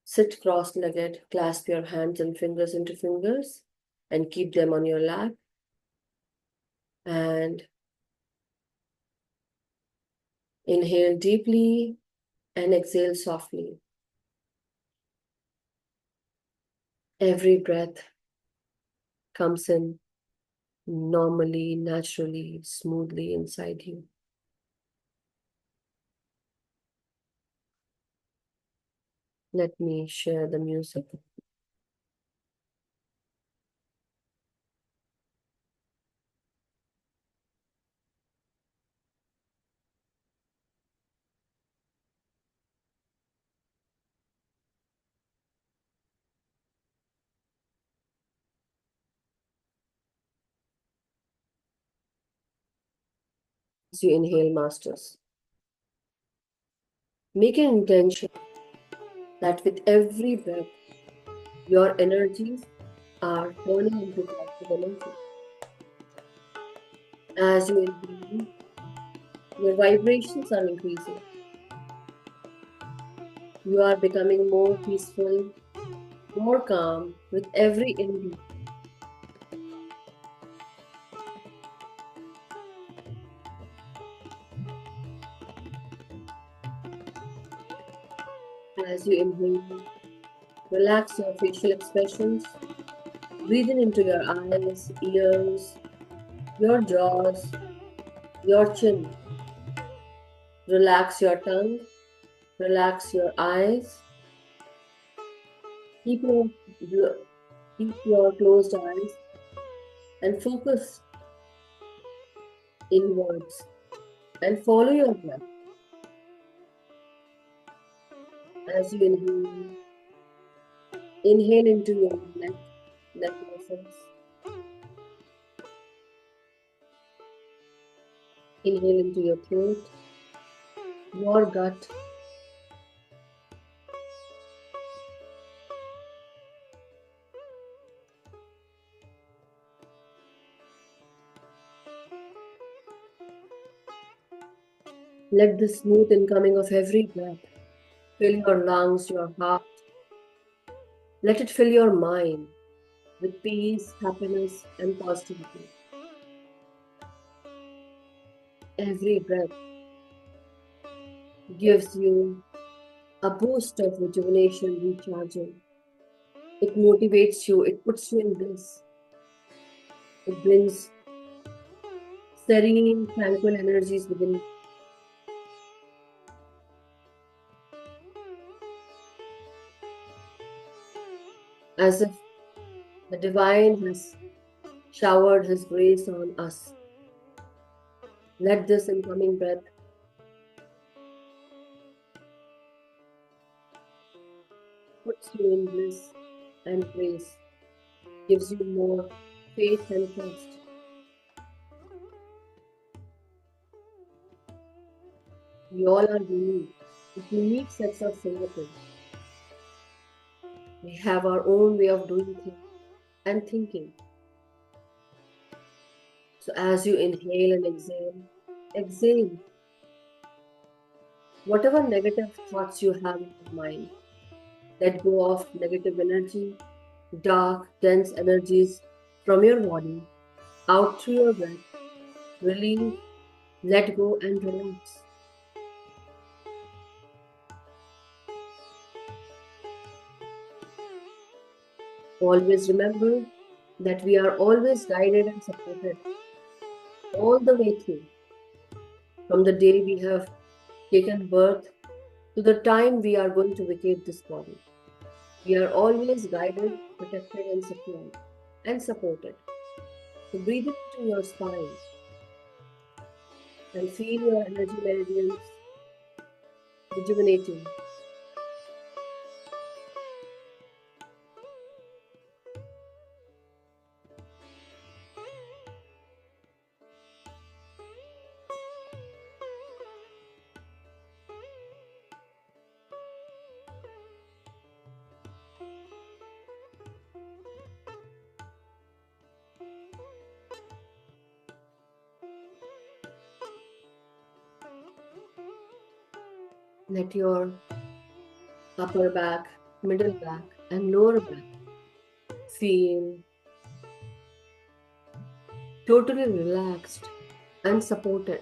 sit cross-legged, clasp your hands and fingers into fingers, and keep them on your lap. And inhale deeply and exhale softly. Every breath comes in normally, naturally, smoothly inside you. Let me share the music. As you inhale, masters, make an intention that with every breath, your energies are turning into positive energy. As you inhale, your vibrations are increasing. You are becoming more peaceful, more calm with every inhale. As you inhale, relax your facial expressions. Breathe in into your eyes, ears, your jaws, your chin. Relax your tongue. Relax your eyes. Keep your closed eyes and focus inwards and follow your breath. As you inhale into your neck muscles. Inhale into your throat, your gut. Let the smooth incoming of every breath fill your lungs, your heart. Let it fill your mind with peace, happiness, and positivity. Every breath gives you a boost of rejuvenation, recharging. It motivates you, it puts you in bliss. It brings serene, tranquil energies within you. As if the divine has showered his grace on us. Let this incoming breath puts you in bliss and grace, gives you more faith and trust. We all are unique, with unique sets of fingerprints. We have our own way of doing things and thinking. So as you inhale and exhale whatever negative thoughts you have in your mind. Let go of negative energy, dark, dense energies from your body, out through your breath. Release, let go, and relax. Always remember that we are always guided and supported all the way through, from the day we have taken birth to the time we are going to vacate this body. We are always guided, protected, and secured and supported. So breathe into your spine and feel your energy meridians rejuvenating. Let your upper back, middle back, and lower back feel totally relaxed and supported.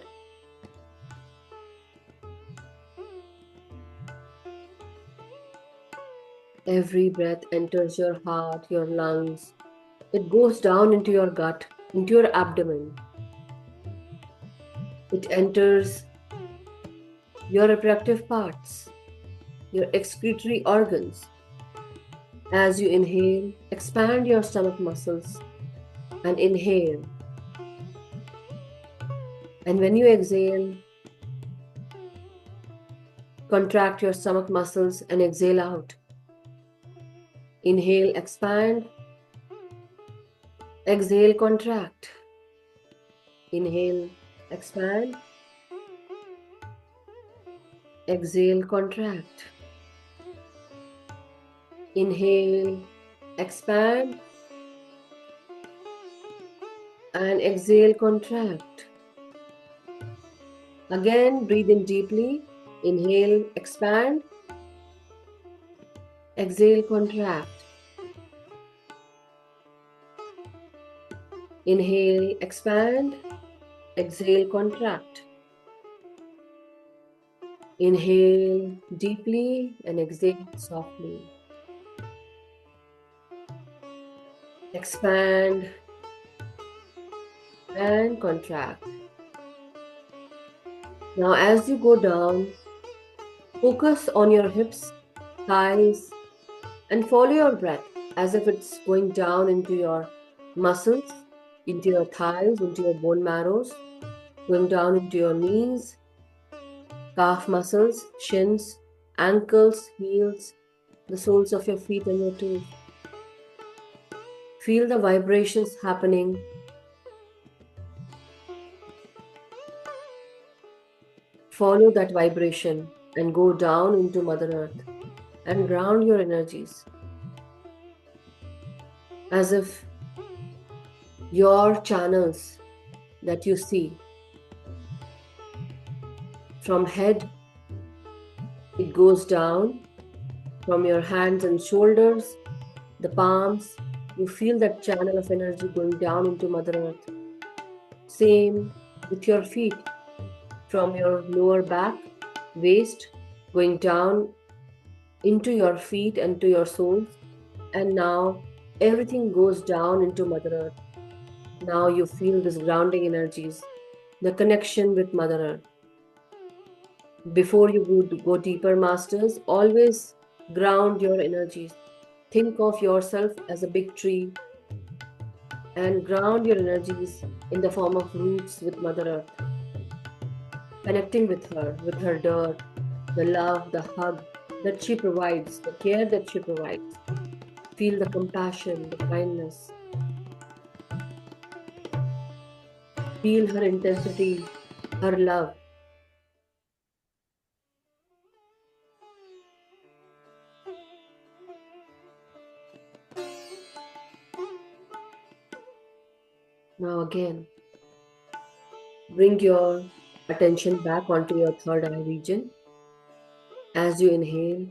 Every breath enters your heart, your lungs. It goes down into your gut, into your abdomen. It enters your reproductive parts, your excretory organs. As you inhale, expand your stomach muscles and inhale. And when you exhale, contract your stomach muscles and exhale out. Inhale, expand. Exhale, contract. Inhale, expand. Exhale, contract. Inhale, expand. And exhale, contract. Again, breathe in deeply. Inhale, expand. Exhale, contract. Inhale, expand. Exhale, contract. Inhale deeply and exhale softly. Expand and contract. Now, as you go down, focus on your hips, thighs, and follow your breath as if it's going down into your muscles, into your thighs, into your bone marrows, going down into your knees, calf muscles, shins, ankles, heels, the soles of your feet and your toes. Feel the vibrations happening. Follow that vibration and go down into Mother Earth and ground your energies as if your channels that you see from head, it goes down from your hands and shoulders, the palms, you feel that channel of energy going down into Mother Earth. Same with your feet, from your lower back, waist, going down into your feet and to your soles. And now everything goes down into Mother Earth. Now you feel this grounding energies, the connection with Mother Earth. Before you go deeper, masters, always ground your energies. Think of yourself as a big tree and ground your energies in the form of roots with Mother Earth. Connecting with her dirt, the love, the hug that she provides, the care that she provides. Feel the compassion, the kindness. Feel her intensity, her love. Now again, bring your attention back onto your third eye region. As you inhale,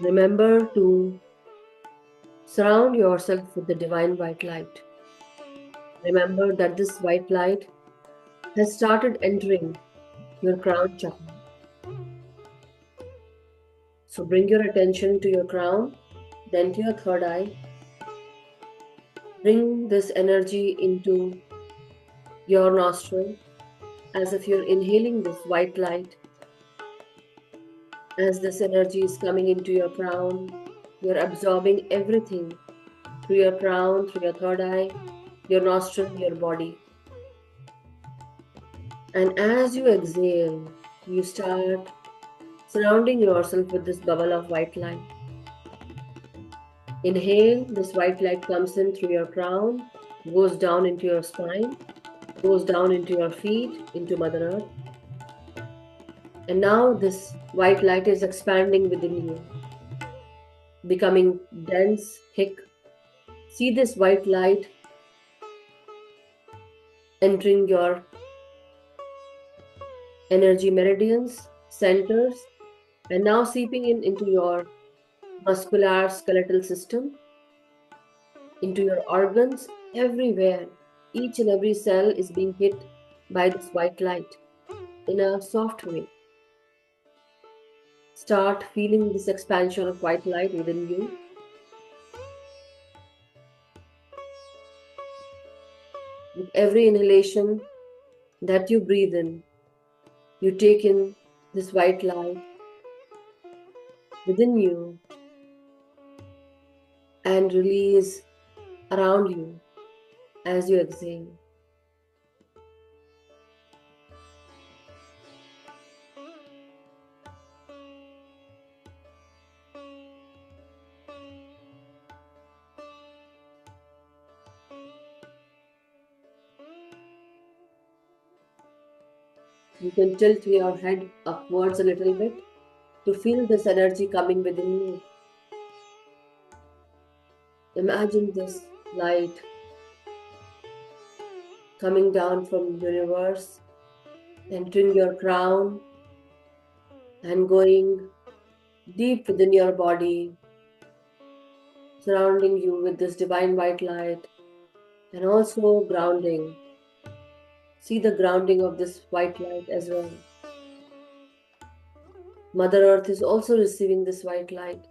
remember to surround yourself with the divine white light. Remember that this white light has started entering your crown chakra. So bring your attention to your crown, then to your third eye. Bring this energy into your nostril as if you're inhaling this white light. As this energy is coming into your crown, you're absorbing everything through your crown, through your third eye, your nostril, your body. And as you exhale, you start surrounding yourself with this bubble of white light. Inhale, this white light comes in through your crown, goes down into your spine, goes down into your feet, into Mother Earth. And now this white light is expanding within you, becoming dense, thick. See this white light entering your energy meridians, centers, and now seeping in into your muscular skeletal system, into your organs, everywhere. Each and every cell is being hit by this white light in a soft way. Start feeling this expansion of white light within you. With every inhalation that you breathe in, you take in this white light within you and release around you as you exhale. You can tilt your head upwards a little bit to feel this energy coming within you. Imagine this light coming down from the universe, entering your crown and going deep within your body, surrounding you with this divine white light and also grounding. See the grounding of this white light as well. Mother Earth is also receiving this white light.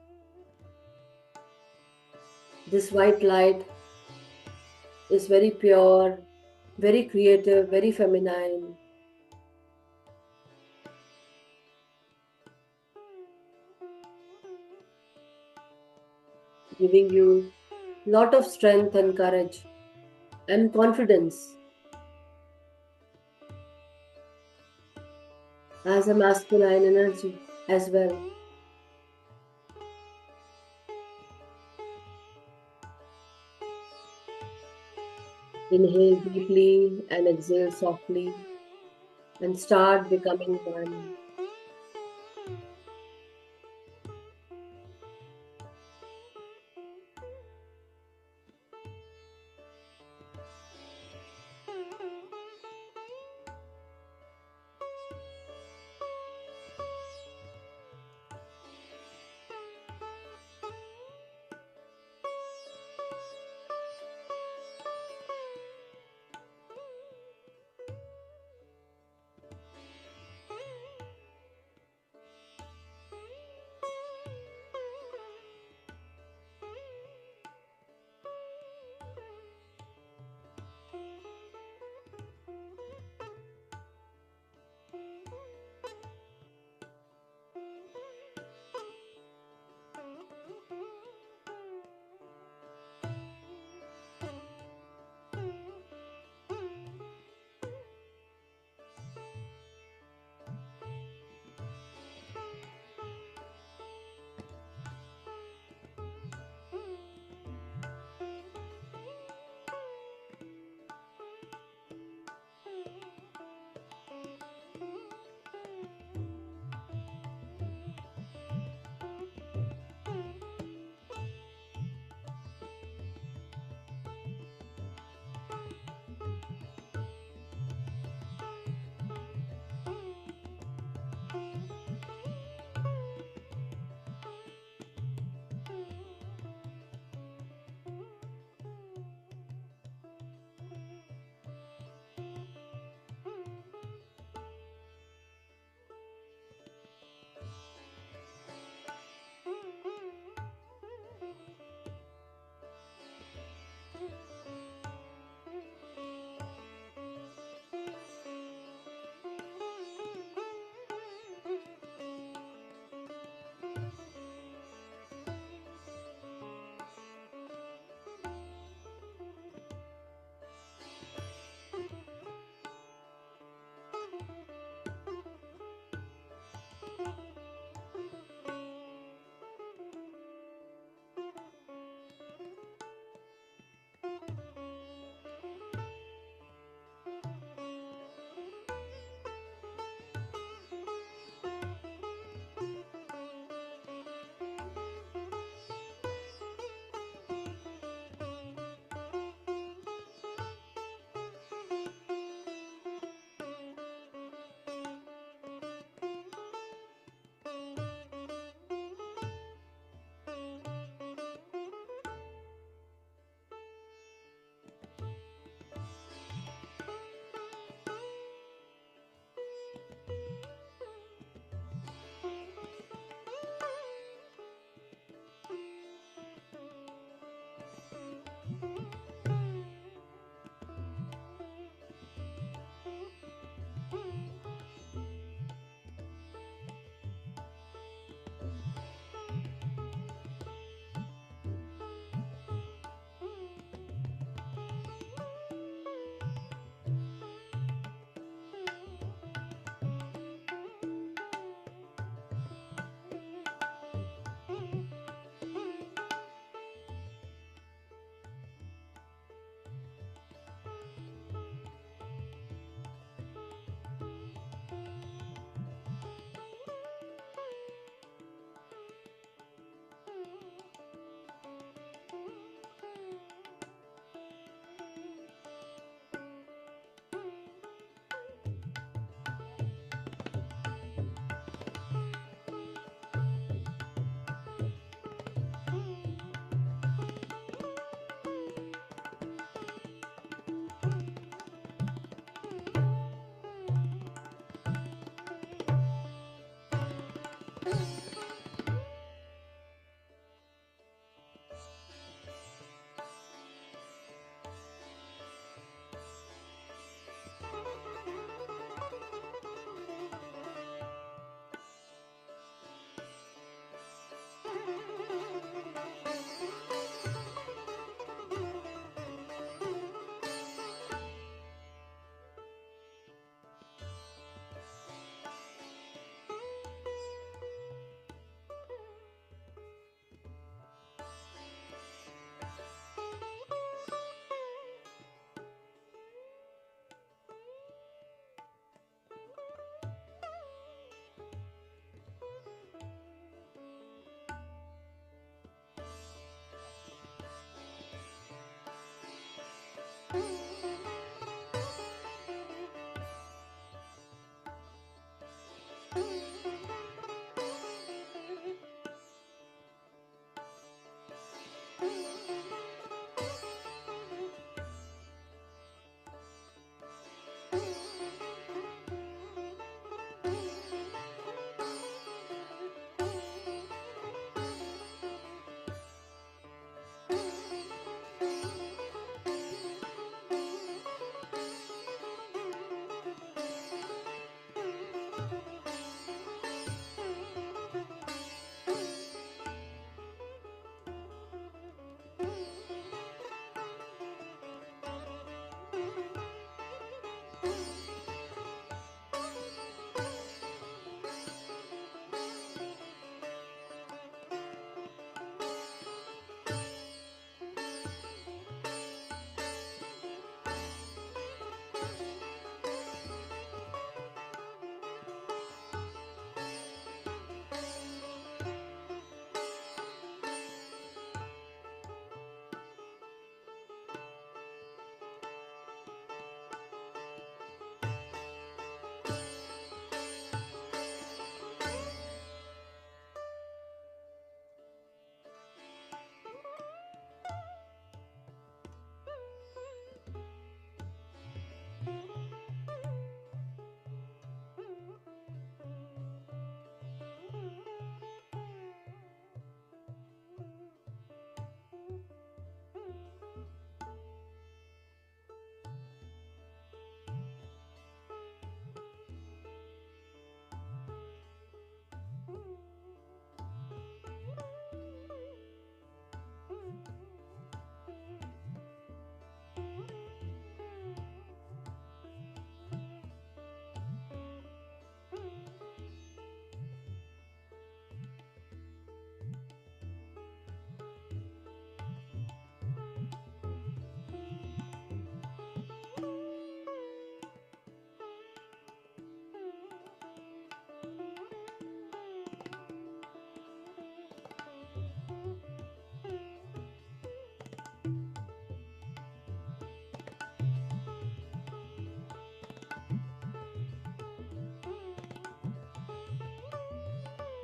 This white light is very pure, very creative, very feminine. Giving you lot of strength and courage and confidence as a masculine energy as well. Inhale deeply and exhale softly and start becoming one.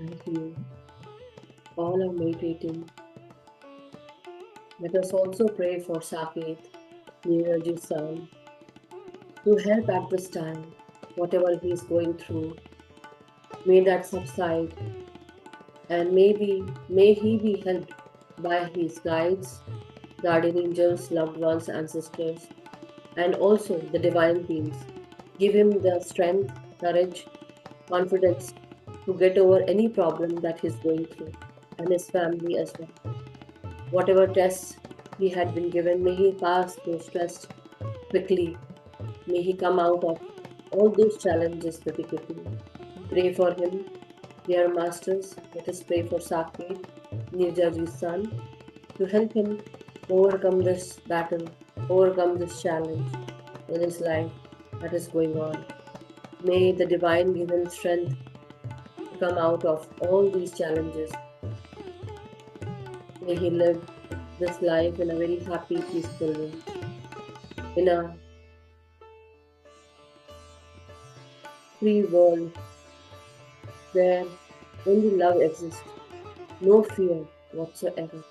Thank you. All are meditating. Let us also pray for Saket, Neeraj's son, to help at this time, whatever he is going through. May that subside, and may he be helped by his guides, guardian angels, loved ones, ancestors, and also the divine beings. Give him the strength, courage, confidence to get over any problem that he's going through, and his family as well. Whatever tests he had been given, may he pass those tests quickly. May he come out of all those challenges pretty quickly. Pray for him, dear masters. Let us pray for Saket, Nirjaji's son, to help him overcome this battle, overcome this challenge in his life that is going on. May the divine give him strength to come out of all these challenges. May he live this life in a very happy, peaceful way, in a free world where only love exists, no fear whatsoever.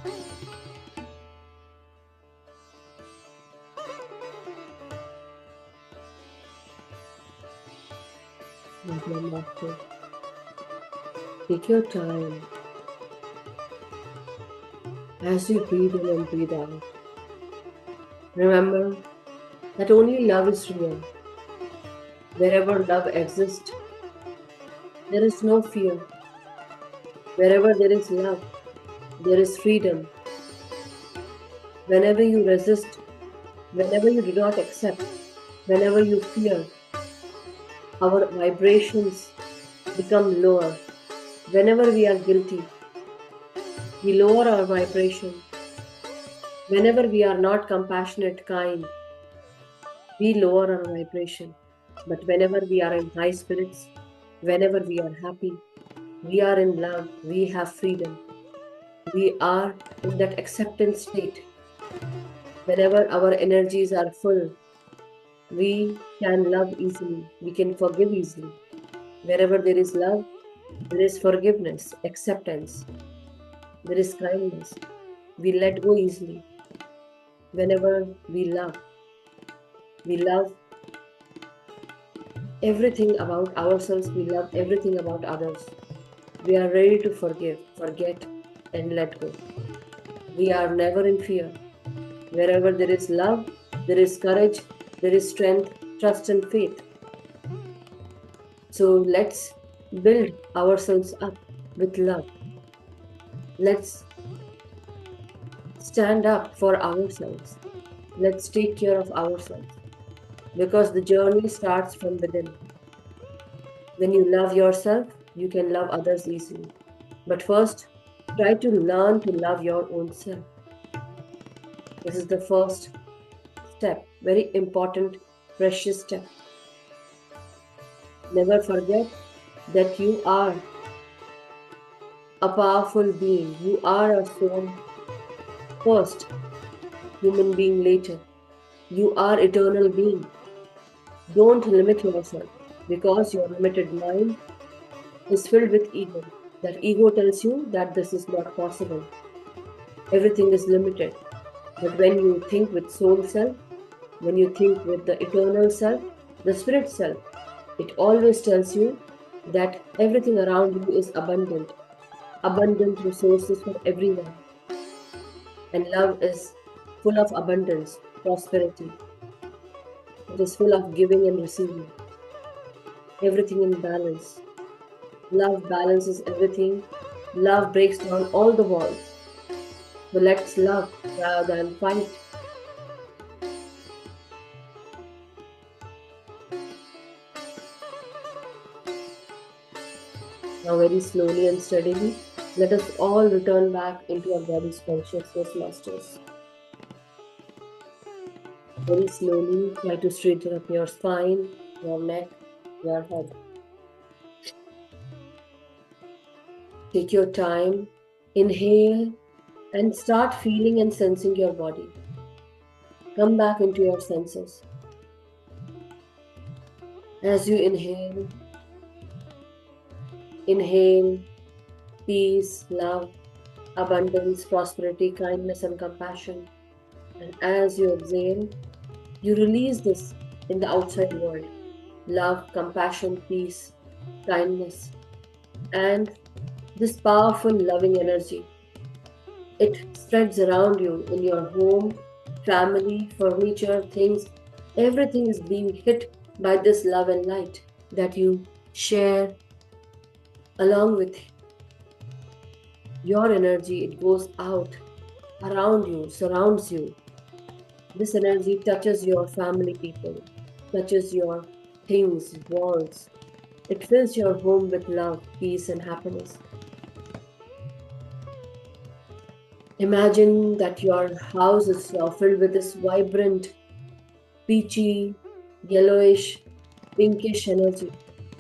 My dear Master, take your time as you breathe in and breathe out. Remember that only love is real. Wherever love exists, there is no fear. Wherever there is love, there is freedom. Whenever you resist, whenever you do not accept, whenever you fear, our vibrations become lower. Whenever we are guilty, we lower our vibration. Whenever we are not compassionate, kind, we lower our vibration. But whenever we are in high spirits, whenever we are happy, we are in love, we have freedom. We are in that acceptance state. Whenever our energies are full, we can love easily, we can forgive easily. Wherever there is love, there is forgiveness, acceptance, there is kindness. We let go easily. Whenever we love everything about ourselves, we love everything about others. We are ready to forgive, forget, and let go. We are never in fear. Wherever there is love, there is courage, there is strength, trust, and faith. So let's build ourselves up with love. Let's stand up for ourselves. Let's take care of ourselves because the journey starts from within. When you love yourself, you can love others easily. But first, try to learn to love your own self. This is the first step, very important, precious step. Never forget that you are a powerful being. You are a soul first, human being later. You are eternal being. Don't limit yourself because your limited mind is filled with ego. That ego tells you that this is not possible. Everything is limited. But when you think with soul self, when you think with the eternal self, the spirit self, it always tells you that everything around you is abundant. Abundant resources for everyone. And love is full of abundance, prosperity. It is full of giving and receiving. Everything in balance. Love balances everything. Love breaks down all the walls. So let's love rather than fight. Now very slowly and steadily, let us all return back into our body's consciousness, masters. Very slowly, try to straighten up your spine, your neck, your head. Take your time, inhale, and start feeling and sensing your body. Come back into your senses. As you inhale peace, love, abundance, prosperity, kindness, and compassion. And as you exhale, you release this in the outside world. Love, compassion, peace, kindness, and this powerful loving energy. It spreads around you in your home, family, furniture, things. Everything is being hit by this love and light that you share along with your energy. It goes out around you, surrounds you. This energy touches your family people, touches your things, walls. It fills your home with love, peace, and happiness. Imagine that your house is now filled with this vibrant, peachy, yellowish, pinkish energy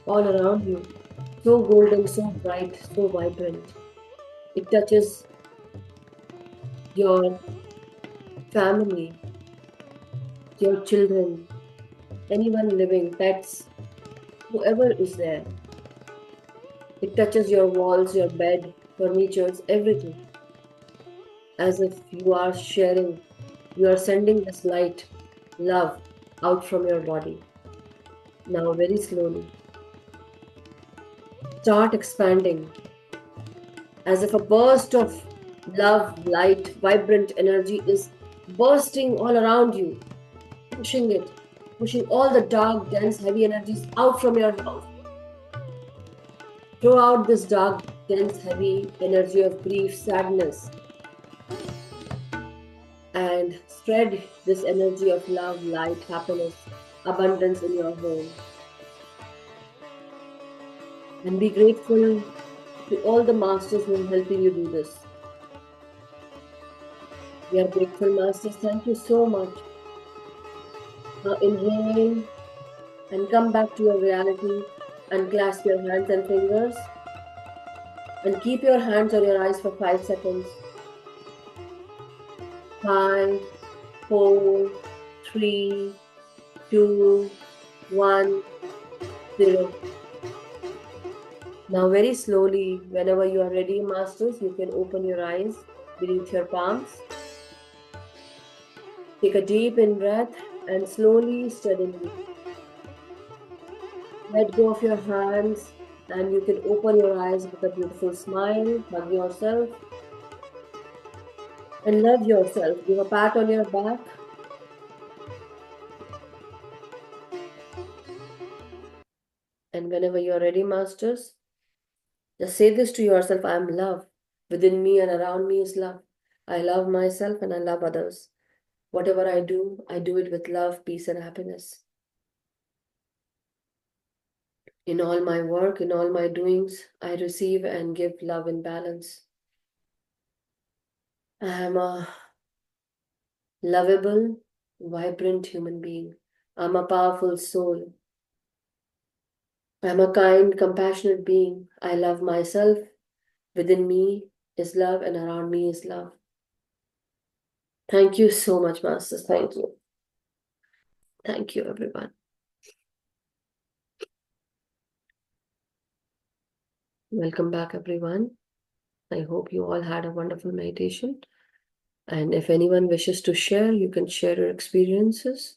all around you. So golden, so bright, so vibrant. It touches your family, your children, anyone living, pets, whoever is there. It touches your walls, your bed, furniture, everything. as if you are sharing, you are sending this light, love out from your body. Now, very slowly, start expanding as if a burst of love, light, vibrant energy is bursting all around you, pushing it, pushing all the dark, dense, heavy energies out from your house. Throw out this dark, dense, heavy energy of grief, sadness, and spread this energy of love, light, happiness, abundance in your home. And be grateful to all the masters who are helping you do this. We are grateful, masters. Thank you so much. Now inhale and come back to your reality and clasp your hands and fingers and keep your hands on your eyes for 5 seconds. 5, 4, 3, 2, 1, 0. Now, very slowly, whenever you are ready, masters, you can open your eyes beneath your palms. Take a deep in breath and slowly, steadily let go of your hands, and you can open your eyes with a beautiful smile, hug yourself, and love yourself. Give a pat on your back. And whenever you are ready, masters, just say this to yourself: I am love. Within me and around me is love. I love myself and I love others. Whatever I do it with love, peace, and happiness. In all my work, in all my doings, I receive and give love in balance. I am a lovable, vibrant human being. I'm a powerful soul. I'm a kind, compassionate being. I love myself. Within me is love, and around me is love. Thank you so much, Masters. Thank you. Thank you, everyone. Welcome back, everyone. I hope you all had a wonderful meditation. And if anyone wishes to share, you can share your experiences.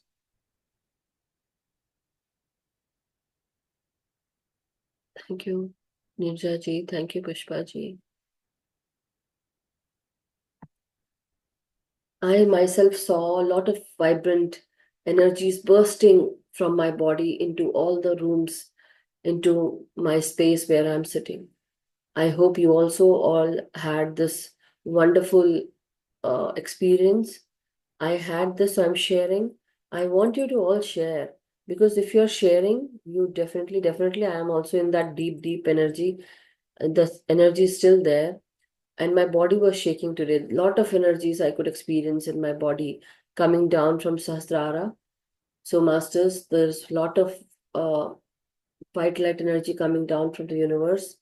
Thank you, Nirja ji. Thank you, Pushpa ji. I myself saw a lot of vibrant energies bursting from my body into all the rooms, into my space where I'm sitting. I hope you also all had this wonderful experience. I had this, so I'm sharing. I want you to all share, because if you're sharing, you definitely, I am also in that deep energy. The energy is still there, and my body was shaking today. Lot of energies I could experience in my body coming down from Sahasrara. So, masters, there's a lot of white light energy coming down from the universe.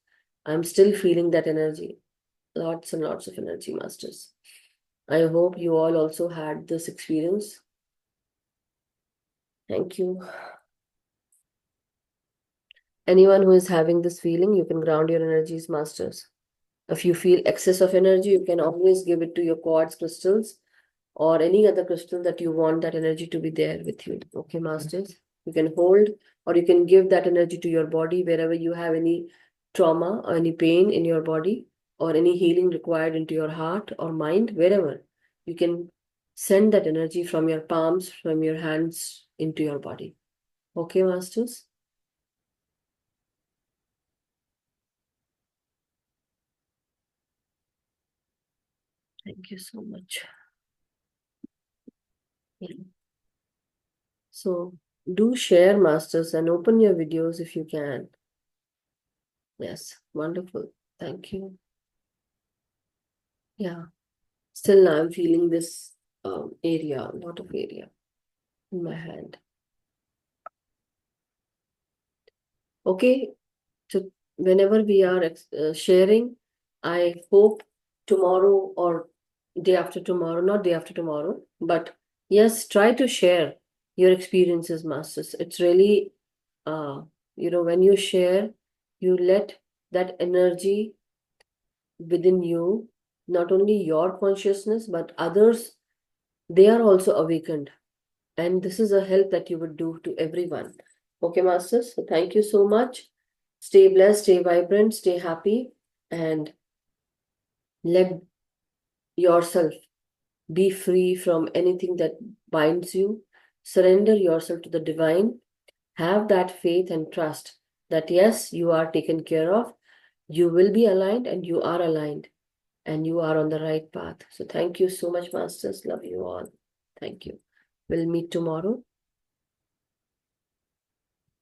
I'm still feeling that energy. Lots and lots of energy, masters. I hope you all also had this experience. Thank you. Anyone who is having this feeling, you can ground your energies, masters. If you feel excess of energy, you can always give it to your quartz crystals or any other crystal that you want that energy to be there with you. Okay, masters? You can hold or you can give that energy to your body wherever you have any trauma or any pain in your body or any healing required into your heart or mind, wherever. You can send that energy from your palms, from your hands into your body. Okay, masters? Thank you so much. Yeah. So do share, masters, and open your videos if you can. Yes, wonderful. Thank you. Yeah. Still now I'm feeling this area, a lot of area in my hand. Okay, so whenever we are sharing, I hope tomorrow or day after tomorrow, not day after tomorrow, but yes, try to share your experiences, masters. It's really, when you share, you let that energy within you not only your consciousness, but others, they are also awakened. And this is a help that you would do to everyone. Okay, Masters. So thank you so much. Stay blessed, stay vibrant, stay happy, and let yourself be free from anything that binds you. Surrender yourself to the divine. Have that faith and trust that yes, you are taken care of. You will be aligned, and you are aligned, and you are on the right path. So thank you so much, Masters. Love you all. Thank you. We'll meet tomorrow.